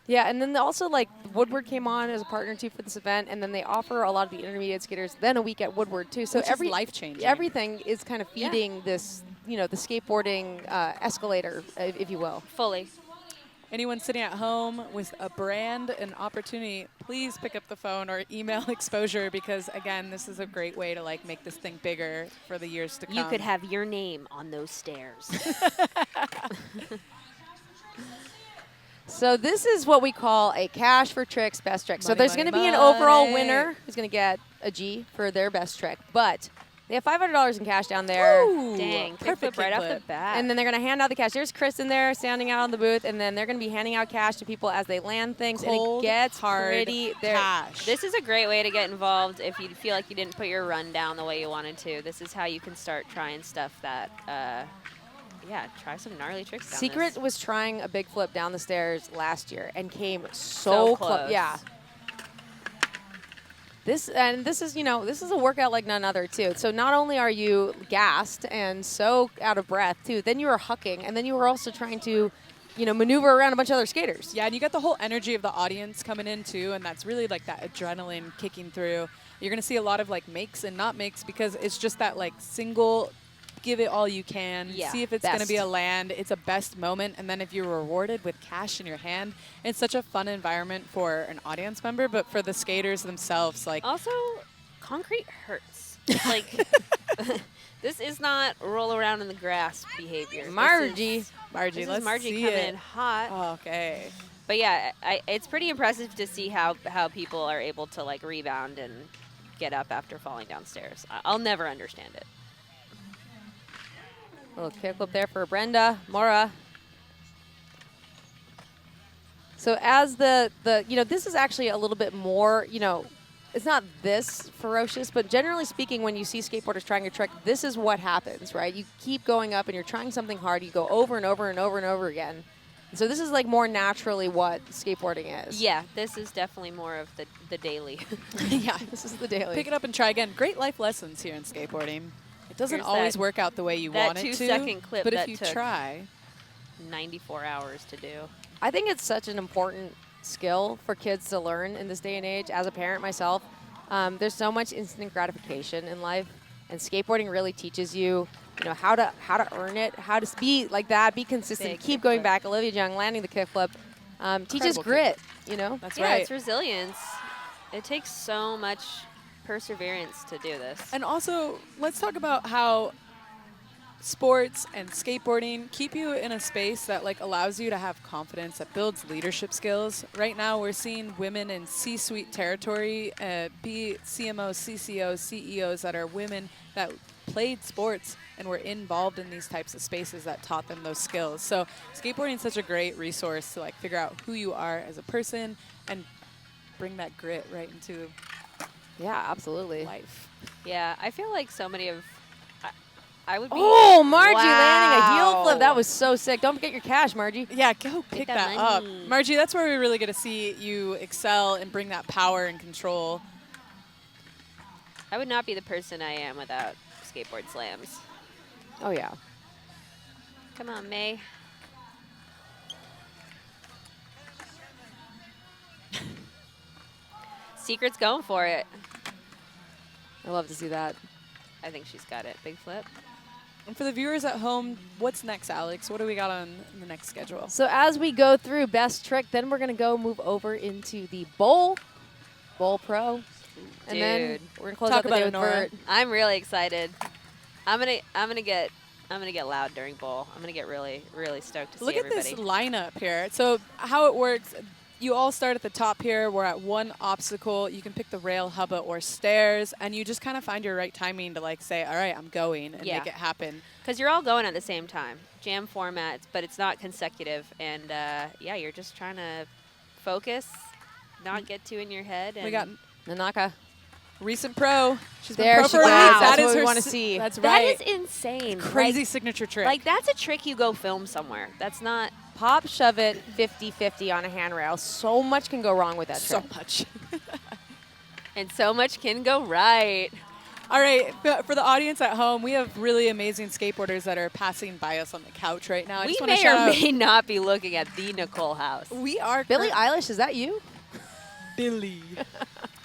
Yeah, and then also like Woodward came on as a partner too for this event, and then they offer a lot of the intermediate skaters then a week at Woodward too. So Which is life-changing. Everything is kind of feeding this, you know, the skateboarding escalator, if you will. Fully. Anyone sitting at home with a brand and opportunity, please pick up the phone or email Exposure, because again, this is a great way to like make this thing bigger for the years to come. You could have your name on those stairs. So this is what we call a cash for tricks best trick. So Money, there's going to money, be an overall money. winner who's going to get a G for their best trick, but they have $500 in cash down there. Ooh, Dang, perfect kickflip right off kickflip. the bat. And then they're going to hand out the cash. There's Chris in there standing out on the booth, and then they're going to be handing out cash to people as they land things. Cold, and it gets hard pretty there. cash. This is a great way to get involved if you feel like you didn't put your run down the way you wanted to. This is how you can start trying stuff that, try some gnarly tricks down Secret this. was trying a big flip down the stairs last year and came so close. Yeah. This is, you know, this is a workout like none other too. So not only are you gassed and so out of breath too, then you are hucking, and then you were also trying to, you know, maneuver around a bunch of other skaters. Yeah, and you get the whole energy of the audience coming in too, and that's really like that adrenaline kicking through. You're gonna see a lot of like makes and not makes, because it's just that like single, give it all you can, Yeah, see if it's gonna best. be a land. It's a best moment, and then if you're rewarded with cash in your hand, it's such a fun environment for an audience member, but for the skaters themselves, like Also, concrete hurts. Like, this is not roll around in the grass behavior. Margie. Margie, This let's is Margie see coming it. in hot. Okay. But yeah, it's pretty impressive to see how people are able to like rebound and get up after falling downstairs. I'll never understand it. Little kickflip there for Brenda Mora. So as the you know, this is actually a little bit more, you know, it's not this ferocious, but generally speaking, when you see skateboarders trying a trick, this is what happens, right? You keep going up and you're trying something hard. You go over and over and over and over again. So this is like more naturally what skateboarding is. Yeah, this is definitely more of the daily. Yeah. This is the daily. Pick it up and try again. Great life lessons here in skateboarding. It doesn't Here's always that- work out the way you that want it to. 2-second clip but if that you took try, 94 hours to do. I think it's such an important skill for kids to learn in this day and age. As a parent myself, there's so much instant gratification in life, and skateboarding really teaches you, you know, how to earn it, how to be like that, be consistent, Big keep going kickflip. back. Olivia Jung landing the kickflip teaches Incredible grit. You know, that's Yeah, right. it's resilience. It takes so much perseverance to do this. And also, let's talk about how sports and skateboarding keep you in a space that like allows you to have confidence, that builds leadership skills. Right now, we're seeing women in C-suite territory, be CMOs, CCOs, CEOs that are women that played sports and were involved in these types of spaces that taught them those skills. So skateboarding is such a great resource to like figure out who you are as a person and bring that grit right into yeah, absolutely. life. Yeah, I feel like so many of I would be. Oh, Margie landing a heel Wow. flip. That was so sick. Don't forget your cash, Margie. Yeah, go pick that that up. money. Margie, that's where we really get to see you excel and bring that power and control. I would not be the person I am without skateboard slams. Oh yeah. Come on, May. Secret's going for it. I love to see that. I think she's got it. Big flip. And for the viewers at home, what's next, Alex? What do we got on the next schedule? So as we go through best trick, then we're gonna go move over into the bowl pro, and then Dude. we're gonna close Talk out the about day it, with Nora. Vert. I'm really excited. I'm gonna get loud during bowl. I'm gonna get really stoked to Look see at everybody. this lineup here. So how it works, you all start at the top here. We're at one obstacle. You can pick the rail, hubba, or stairs, and you just kind of find your right timing to like say, all right, I'm going, and Yeah. make it happen. Because you're all going at the same time. Jam format, but it's not consecutive. And yeah, you're just trying to focus, not get too in your head. And We got Nanaka. Recent pro. She's been There pro she for a goes. week. That's That is what we her wanna s- see. That's That right. is insane. Crazy Like, signature trick. like, that's a trick you go film somewhere. That's not. Pop, shove it, 50-50 on a handrail. So much can go wrong with that so trick. much. And so much can go right. All right, for the audience at home, we have really amazing skateboarders that are passing by us on the couch right now. I We just want to may shout or out. may not be looking at the Nicole House. We are Billie current- Eilish, is that you? Billy.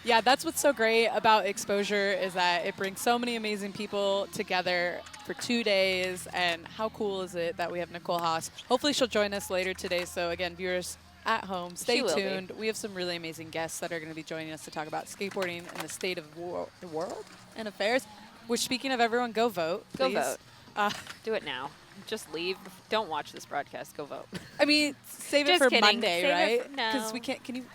Yeah, that's what's so great about Exposure is that it brings so many amazing people together for 2 days. And how cool is it that we have Nicole Haas? Hopefully she'll join us later today. So again, viewers at home, stay She will be. tuned. We have some really amazing guests that are going to be joining us to talk about skateboarding and the state of the world and affairs. Which, speaking of everyone, go vote. Go please. vote. Do it now. Just leave. Don't watch this broadcast. Go vote. I mean, save it Just for kidding. Monday, Save it right? for- Because no. we can't. Can you?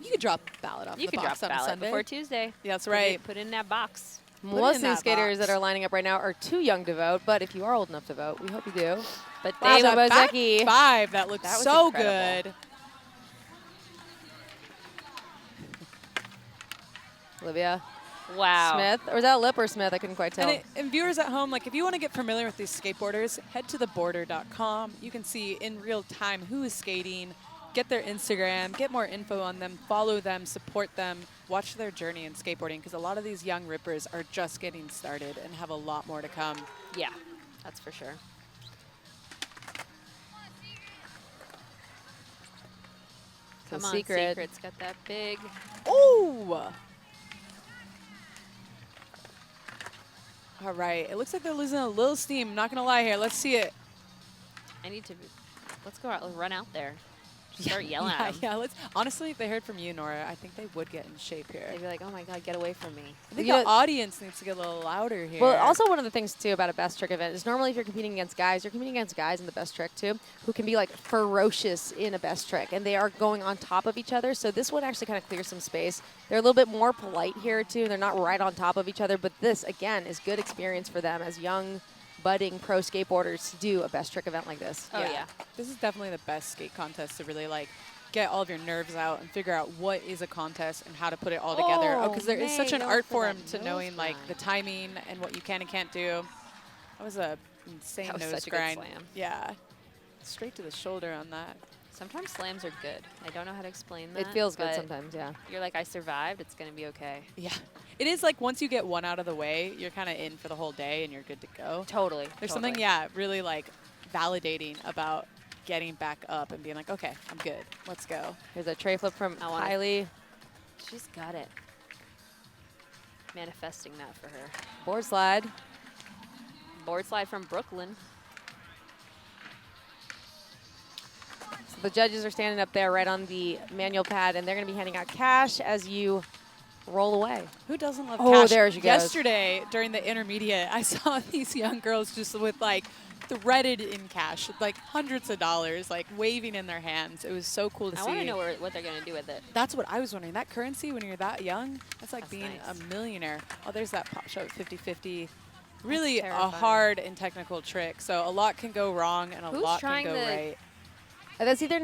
You could drop a ballot off You the can box drop on ballot Sunday. before Tuesday. Yeah, that's Put right. it- Put it in that box. Most of in the that skaters box. that are lining up right now are too young to vote, but if you are old enough to vote, we hope you do. But Wow, they that will. was- Jessee. Back 5. That looks That was so incredible. good. Olivia Wow. Smith. Or was that Lip or Smith? I couldn't quite tell. And viewers at home, like if you want to get familiar with these skateboarders, head to theborder.com. You can see in real time who is skating, get their Instagram, get more info on them, follow them, support them, watch their journey in skateboarding because a lot of these young rippers are just getting started and have a lot more to come. Yeah, that's for sure. The Come on, Secret. Secret's got that big. Ooh! All right, it looks like they're losing a little steam. I'm not going to lie here. Let's see it. I need to. Let's go out. Let's run out there. Just start yelling yeah, at them. yeah. Let's, honestly, if they heard from you, Nora, I think they would get in shape here. They'd be like, "Oh my God, get away from me!" I think You the know- audience needs to get a little louder here. Well, also one of the things too about a best trick event is normally if you're competing against guys, you're competing against guys in the best trick too, who can be like ferocious in a best trick, and they are going on top of each other. So this one actually kind of clears some space. They're a little bit more polite here too. They're not right on top of each other, but this again is good experience for them as young, budding pro skateboarders to do a best trick event like this. Oh yeah. This is definitely the best skate contest to really like get all of your nerves out and figure out what is a contest and how to put it all together. Oh, Because there is such May, an go art for that form to nose knowing like grind. the timing and what you can and can't do. That was a insane That was nose such a good grind. slam. Yeah. Straight to the shoulder on that. Sometimes slams are good. I don't know how to explain that. It feels good but sometimes, yeah. You're like, I survived. It's gonna be okay. Yeah. It is like once you get one out of the way, you're kind of in for the whole day and you're good to go. Totally. There's something, yeah, really like validating about getting back up and being like, okay, I'm good. Let's go. Here's a tray flip from I wanna- Kylie. She's got it. Manifesting that for her. Board slide. Board slide from Brooklyn. So the judges are standing up there right on the manual pad, and they're going to be handing out cash as you roll away. Who doesn't love Oh, cash? there she goes. Yesterday, during the intermediate, I saw these young girls just with like threaded in cash, like hundreds of dollars, like waving in their hands. It was so cool to I see. want to know what they're gonna do with it. That's what I was wondering. That currency, when you're that young, that's like That's being nice. a millionaire. Oh, there's that pop shot 50-50. Really a terrifying. hard and technical trick. So a lot can go wrong and a Who's lot can trying go the- right. That's either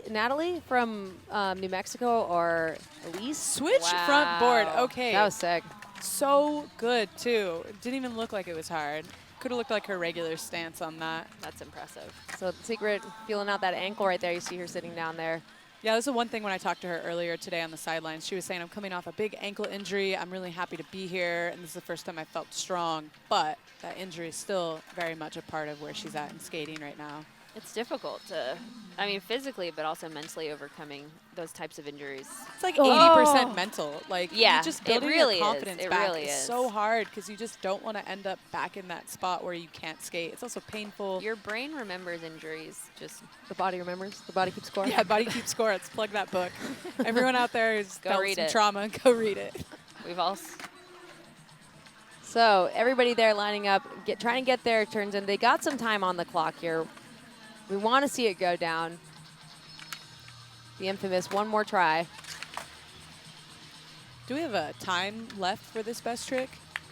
Natalie from New Mexico or Elise. Switch front board. Wow. Okay. That was sick. so good, too. It didn't even look like it was hard. Could have looked like her regular stance on that. That's impressive. So Secret feeling out that ankle right there. You see her sitting down there. Yeah, this is one thing when I talked to her earlier today on the sidelines. She was saying, I'm coming off a big ankle injury. I'm really happy to be here, and this is the first time I felt strong. But that injury is still very much a part of where she's at in skating right now. It's difficult to, I mean, physically, but also mentally overcoming those types of injuries. It's like Oh. 80% mental. Like, Yeah, you just it building really your is. confidence It back really is is. so hard because you just don't want to end up back in that spot where you can't skate. It's also painful. Your brain remembers injuries. Just The body remembers. The body keeps score. Yeah, Body Keeps Score. Let's plug that book. Everyone out there who's Go felt read some it. trauma, go read it. we've all. So everybody there lining up, trying to get their turns in. They got some time on the clock here. We want to see it go down. The infamous one more try. Do we have a time left for this best trick?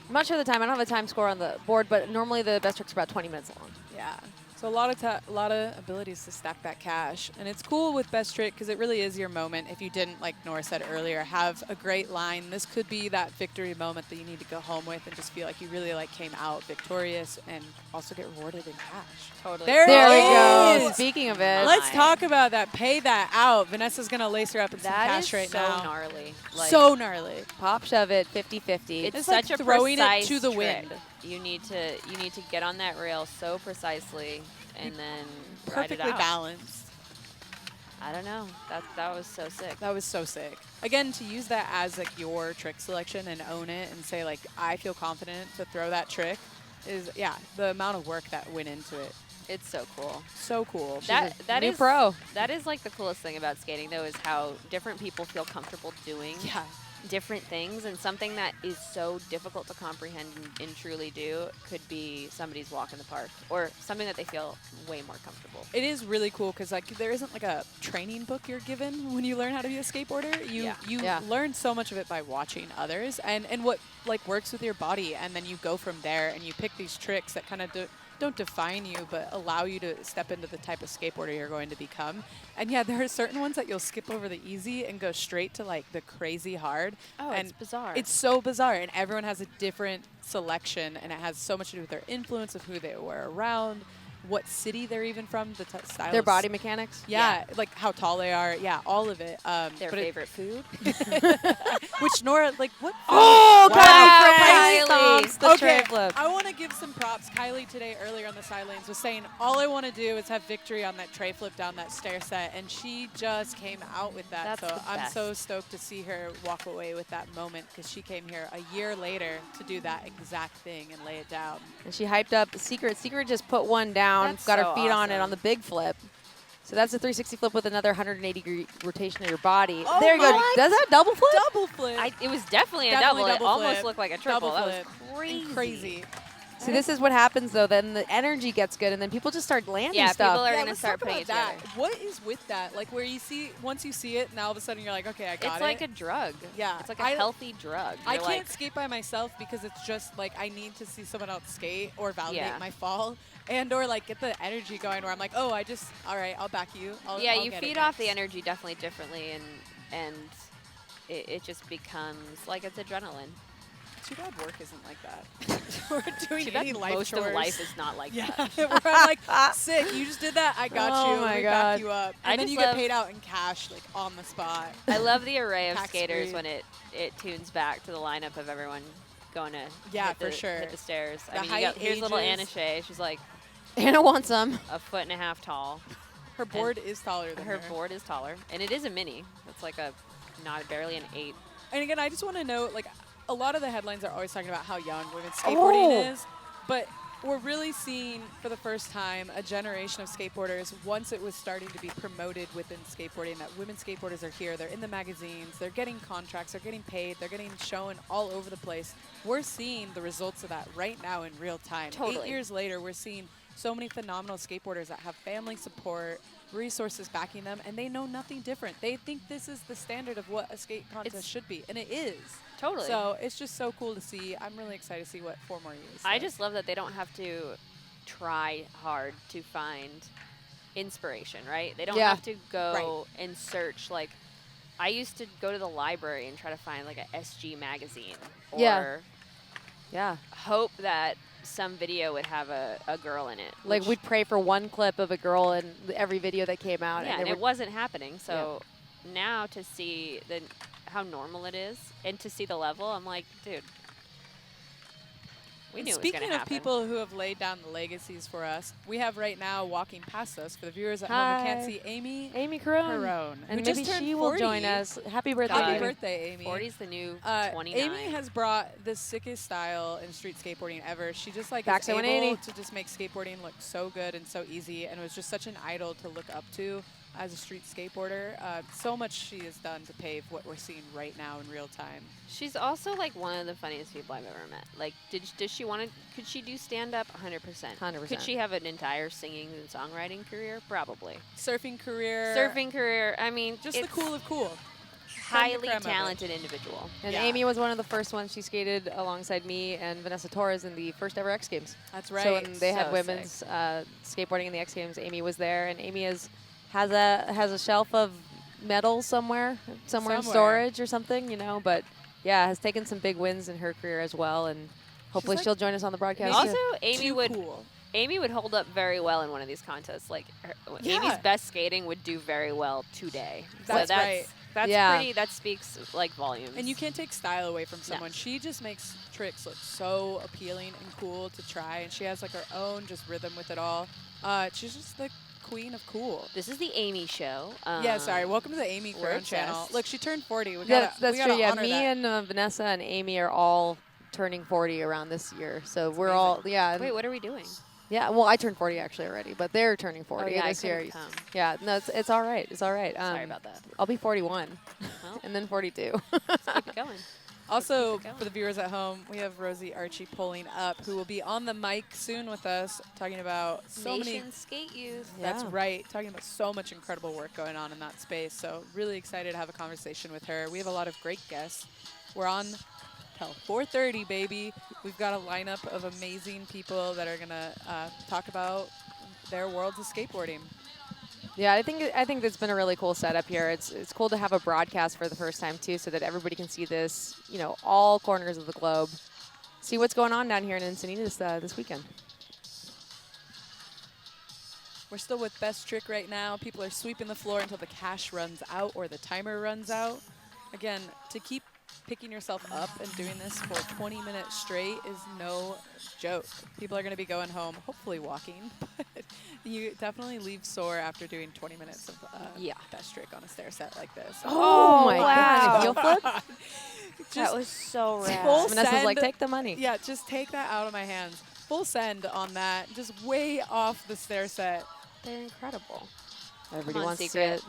I'm not sure the time. I don't have a time score on the board, but normally the best trick's about 20 minutes long. Yeah. So a lot of abilities to stack that cash. And it's cool with Best Trick because it really is your moment. If you didn't, like Nora said earlier, have a great line, this could be that victory moment that you need to go home with and just feel like you really like came out victorious and also get rewarded in cash. Totally. There There it we go. is. Speaking of it. Let's talk about that. Pay that out. Vanessa's going to lace her up in some That cash is right so now. gnarly. Like, So gnarly. Pop shove it, 50-50. it's It's such like a throwing it precise to the trick. wind. You need to get on that rail so precisely and then ride it Perfectly out. balanced. I don't know. That was so sick. That was so sick. Again, to use that as like your trick selection and own it and say like, I feel confident to throw that trick is, yeah, the amount of work that went into it. It's so cool. So cool. That new is pro. That is like the coolest thing about skating though, is how different people feel comfortable doing Yeah. different things, and something that is so difficult to comprehend and truly do could be somebody's walk in the park or something that they feel way more comfortable. It is really cool because like there isn't like a training book you're given when you learn how to be a skateboarder. You Yeah. learn so much of it by watching others and what like works with your body, and then you go from there and you pick these tricks that kind of don't define you but allow you to step into the type of skateboarder you're going to become. And yeah, there are certain ones that you'll skip over the easy and go straight to like the crazy hard. Oh, and it's bizarre. It's so bizarre, and everyone has a different selection, and it has so much to do with their influence of who they were around, what city they're even from, the style. Their of body mechanics. yeah, like how tall they are. Yeah, all of it. Their but it- favorite food. which Nora, like what? Oh, Wow, Kylie Kylie. stomps the Okay, tray flip. I want to give some props. Kylie today earlier on the sidelines was saying, all I want to do is have victory on that tray flip down that stair set, and she just came out with that. That's so the I'm best. so stoked to see her walk away with that moment because she came here a year later to do that exact thing and lay it down. And she hyped up Secret. Secret just put one down, That's got so her feet on it awesome. on the big flip. So that's a 360 flip with another 180-degree rotation of your body. Oh there you go. my- Does that double flip? Double flip. It was definitely a Definitely double. It double almost flip. looked like a triple. Double That was flip. crazy. And crazy. See, this is what happens, though. Then the energy gets good, and then people just start landing Yeah, stuff. people are Yeah, going to let's start talk putting it about together. that. What is with that? Like where you see, once you see it, now all of a sudden you're like, okay, I got It's it. like a drug. Yeah, It's like a I- healthy drug. I You're can't like, skate by myself because it's just like I need to see someone else skate or validate Yeah. my fall and or like get the energy going where I'm like, oh, all right, I'll back you. I'll you get feed it off the next. energy definitely differently, and it just becomes like it's adrenaline. Too bad work isn't like that. We're doing Too bad any life most chores. of life is not like Yeah, that. where I'm like, sick, you just did that, I got Oh you, my we God. back you up. I And then just you get love- paid out in cash, like on the spot. I love the array of Tax skaters free. when it tunes back to the lineup of everyone going to Yeah, hit for the, sure. hit the stairs. The I mean, height, here's little ages. Anna Shea. She's like Anna wants some. a 1.5 feet tall. Her board is taller than Her board is taller, and it is a mini. It's like barely an 8. And again, I just want to note, like, a lot of the headlines are always talking about how young women's skateboarding is, but we're really seeing for the first time a generation of skateboarders, once it was starting to be promoted within skateboarding, that women skateboarders are here, they're in the magazines, they're getting contracts, they're getting paid, they're getting shown all over the place. We're seeing the results of that right now in real time. Totally. 8 years later, we're seeing so many phenomenal skateboarders that have family support, resources backing them, and they know nothing different. They think this is the standard of what a skate contest should be, and it is. Totally. So it's just so cool to see. I'm really excited to see what 4 more years. I does. just love that they don't have to try hard to find inspiration, right? They don't Yeah. have to go and search. Like, I used to go to the library and try to find like a SG magazine or Yeah. Yeah. hope that some video would have a girl in it. Like, which- we'd pray for one clip of a girl in every video that came out. yeah, and there it would- wasn't happening. So now to see how normal it is and to see the level, I'm like, dude, we knew it was Speaking going to of happen. people who have laid down the legacies for us, we have right now walking past us, for the viewers at home who can't Hi. see, Amy Amy Carone. Carone, And who maybe just turned she will 40. join us. Happy birthday, Happy Amy. birthday, Amy. 40's the new 29. Amy has brought the sickest style in street skateboarding ever. She just like Back is to able 180. to just make skateboarding look so good and so easy, and was just such an idol to look up to as a street skateboarder. So much she has done to pave what we're seeing right now in real time. She's also like one of the funniest people I've ever met. Like, does she want to? Could she do stand up? 100%. 100%. Could she have an entire singing and songwriting career? Probably. Surfing career. Surfing career. I mean, Just the it's- cool of cool. highly creme of it. talented individual. And Yeah. Amy was one of the first ones. She skated alongside me and Vanessa Torres in the first ever X Games. That's right. So when they had So women's skateboarding in the X Games, Amy was there, and Amy has a shelf of medals somewhere in storage or something, you know. But yeah, has taken some big wins in her career as well, and hopefully like- she'll join us on the broadcast. Also, too. Amy Too would cool. Amy would hold up very well in one of these contests. Like Yeah. Amy's best skating would do very well today. That's so right. That's Yeah. pretty. That speaks like volumes. And you can't take style away from No. someone. She just makes tricks look so appealing and cool to try, and she has like her own just rhythm with it all. She's just the queen of cool. This is the Amy show. Yeah, sorry. Welcome to the Amy we're Crown channel. obsessed. Look, she turned 40. We Yeah, gotta, that's we gotta true. Yeah, honor me that. and Vanessa and Amy are all turning 40 around this year. So we're all, yeah. Wait, what are we doing? Yeah, well, I turned 40 actually already, but they're turning 40 yeah, I this year. couldn't come. Yeah, no, it's all right. It's all right. Sorry about that. I'll be 41 Well, and then 42. let's keep it going. Also, Keep it going. for the viewers at home, we have Rosie Archie pulling up, who will be on the mic soon with us, talking about so many. Nation Skate Youth. That's Yeah. right. Talking about so much incredible work going on in that space. So really excited to have a conversation with her. We have a lot of great guests. We're on till 4:30, baby. We've got a lineup of amazing people that are gonna talk about their worlds of skateboarding. Yeah, I think it's been a really cool setup here. It's cool to have a broadcast for the first time too, so that everybody can see this, you know, all corners of the globe. See what's going on down here in Encinitas this weekend. We're still with Best Trick right now. People are sweeping the floor until the cash runs out or the timer runs out. Again, to keep picking yourself up and doing this for 20 minutes straight is no joke. People are going to be going home, hopefully walking, but you definitely leave sore after doing 20 minutes of Yeah. Best Trick on a stair set like this. Oh my wow. God! Heel flip. That Just was so rad. full Vanessa's like, send. take the money. Yeah, just take that out of my hands. Full send on that, just way off the stair set. They're incredible. Come Everybody on, wants to see Secret. it.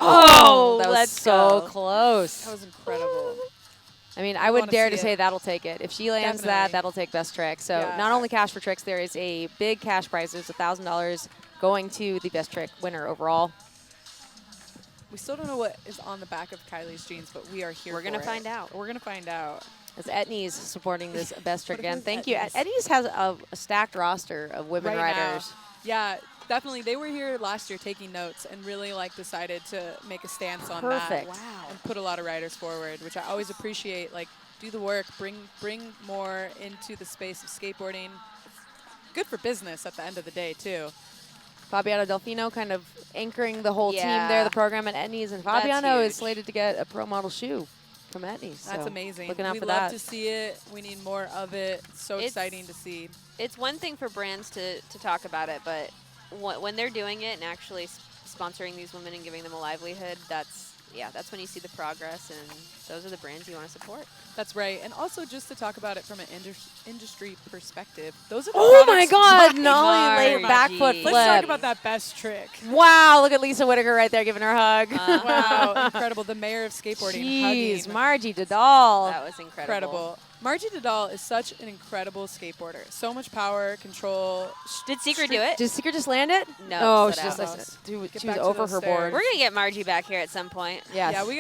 Oh, that was let's so go. close. That was incredible. I mean, I would wanna dare see to it. say that'll take it. If she lands Definitely. that, that'll take Best Trick. So Yeah. not only cash for tricks, there is a big cash prize. There's $1,000 going to the Best Trick winner overall. We still don't know what is on the back of Kylie's jeans, but we are here We're gonna for it. find out. We're going to find out. As Etnies supporting this Best Trick What again. is Thank you. Etnies? Etnies has a stacked roster of women Right now. riders. Yeah, definitely. They were here last year taking notes and really decided to make a stance on Perfect. that. Wow. And put a lot of riders forward, which I always appreciate. Like, do the work, bring more into the space of skateboarding. Good for business at the end of the day, too. Fabiano Delfino kind of anchoring the whole team Yeah. there, the program at Etnies. And That's Fabiano is huge. slated to get a pro model shoe from Etnies. That's so amazing. Looking out we for love that. to see it. We need more of it. So It's- exciting to see. It's one thing for brands to talk about it, but when they're doing it and actually sponsoring these women and giving them a livelihood, that's when you see the progress, and those are the brands you want to support. That's right. And also just to talk about it from an industry perspective, those are the Oh my products- God! Nolly late Margie. back foot flip. Let's talk about that Best Trick. Wow! Look at Lisa Whitaker right there giving her a hug. Wow, incredible. The mayor of skateboarding Jeez, hugging. Margie Dadal. That was incredible. Incredible. Margie Dadal is such an incredible skateboarder. So much power, control. Did Secret do it? Did Secret just land it? No, Oh, sit she just out. Get she back was to over those her stairs. board. We're gonna get Margie back here at some point. Yes. Yeah, we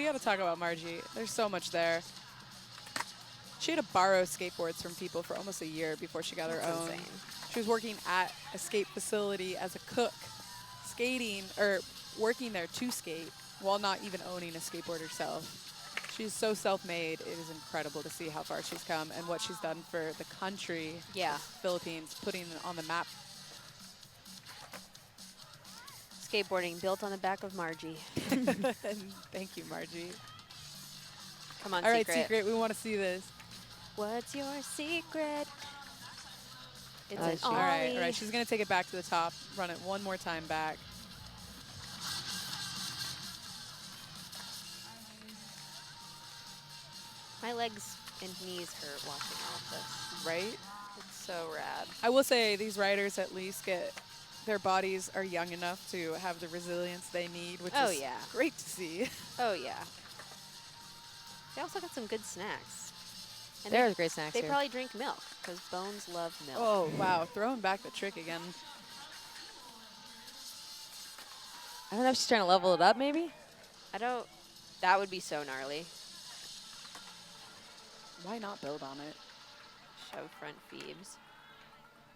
gotta talk about Margie. There's so much there. She had to borrow skateboards from people for almost a year before she got her That's own. insane. She was working at a skate facility as a cook, skating or working there to skate while not even owning a skateboard herself. She's so self-made. It is incredible to see how far she's come and what she's done for the country, Yeah. Philippines, putting it on the map. Skateboarding built on the back of Margie. And thank you, Margie. Come on, All right, Secret. Secret, we want to see this. What's your secret? It's Oh, an she- All right, ollie. all right. She's going to take it back to the top, run it one more time back. My legs and knees hurt watching all of this. Right? It's so rad. I will say these riders at least their bodies are young enough to have the resilience they need, which Oh, is yeah. great to see. Oh, yeah. They also got some good snacks. And There's great snacks they here. probably drink milk, because bones love milk. Oh, wow. Throwing back the trick again. I don't know if she's trying to level it up, maybe. I don't... That would be so gnarly. Why not build on it? Shove front Phoebes.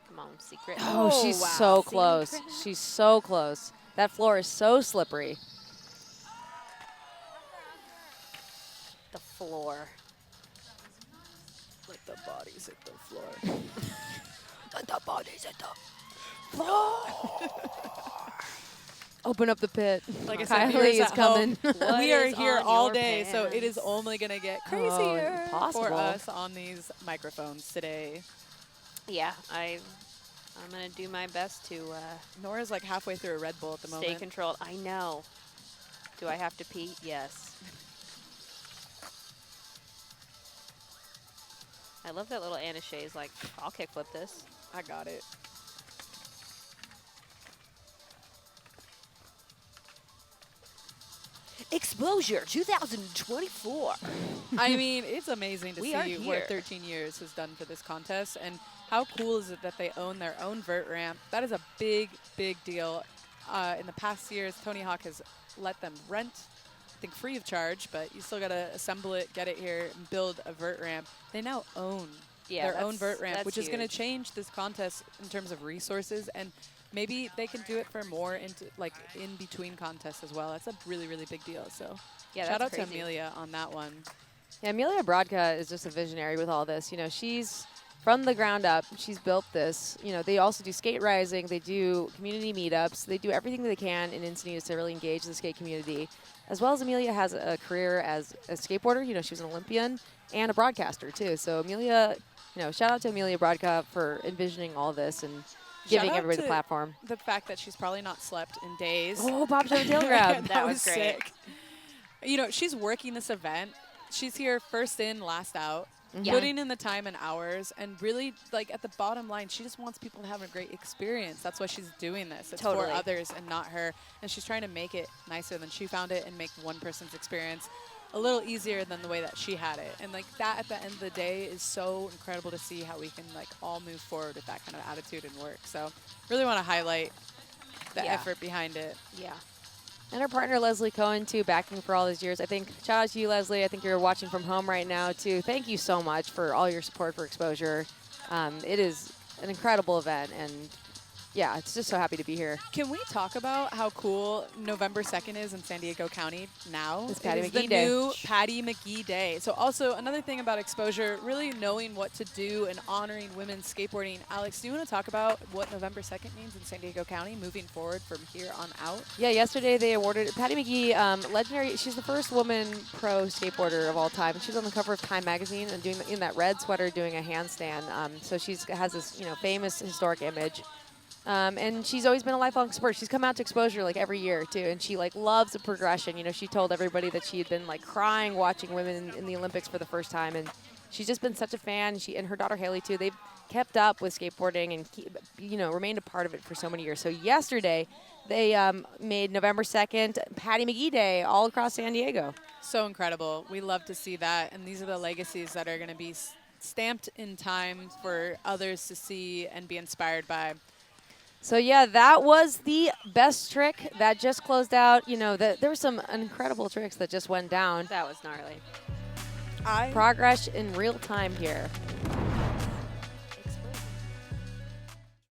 Come on, secret. Oh, she's wow. so close. She's so close. That floor is so slippery. The floor. Let the bodies hit the floor. Let the bodies hit the floor. Open up the pit. Like I said, Kylie viewers is at home, coming. What we are is here on all your day, so it is pants? only going to get crazier for impossible. us on these microphones today. Yeah, I'm gonna do my best to Nora's like halfway through a Red Bull at the stay moment. controlled. I know. Do I have to pee? Yes. I love that little Anna Shay's like, I'll kickflip this. I got it. Exposure 2024. I mean, it's amazing to We are see here. what 13 years has done for this contest, and how cool is it that they own their own vert ramp. That is a big, big deal. In the past years, Tony Hawk has let them rent, I think free of charge, but you still got to assemble it, get it here, and build a vert ramp. They now own Yeah, their own that's- vert ramp, that's which is going to huge. change this contest in terms of resources, and maybe they can do it for more into like in between contests as well. That's a really, really big deal. So Yeah, shout out that's to crazy. Amelia on that one. Yeah, Amelia Brodka is just a visionary with all this. You know, she's from the ground up. She's built this. You know, they also do skate rising. They do community meetups. They do everything they can in Encinitas to really engage the skate community. As well as Amelia has a career as a skateboarder. You know, she was an Olympian and a broadcaster too. So Amelia, you know, shout out to Amelia Brodka for envisioning all this and giving Shout out everybody the to platform. The fact that she's probably not slept in days. Oh, Bob Joe tail grab. That was great. sick. You know, she's working this event. She's here first in, last out, Yeah. putting in the time and hours, and really, like, at the bottom line, she just wants people to have a great experience. That's why she's doing this. It's Totally. for others and not her. And she's trying to make it nicer than she found it and make one person's experience a little easier than the way that she had it. And, like, that at the end of the day is so incredible to see how we can, like, all move forward with that kind of attitude and work. So really want to highlight the Yeah. effort behind it. Yeah. And her partner, Leslie Cohen, too, backing for all these years. I think, shout out to you, Leslie. I think you're watching from home right now, too. Thank you so much for all your support for Exposure. It is an incredible event, and, yeah, it's just so happy to be here. Can we talk about how cool November 2nd is in San Diego County now? It's Patty It is McGee the Day. new Patty McGee Day. So also another thing about Exposure, really knowing what to do and honoring women's skateboarding. Alex, do you want to talk about what November 2nd means in San Diego County moving forward from here on out? Yeah, yesterday they awarded Patty McGee, legendary. She's the first woman pro skateboarder of all time. She was on the cover of Time magazine and doing in that red sweater doing a handstand. So she's has this famous historic image. And she's always been a lifelong supporter. She's come out to Exposure like every year too, and she like loves the progression. You know, she told everybody that she had been like crying watching women in the Olympics for the first time, and she's just been such a fan. She and her daughter Haley too. They've kept up with skateboarding and remained a part of it for so many years. So yesterday, they made November 2nd Patty McGee Day all across San Diego. So incredible. We love to see that. And these are the legacies that are going to be stamped in time for others to see and be inspired by. So yeah, that was the best trick that just closed out. You know, there were some incredible tricks that just went down. That was gnarly. Progress in real time here.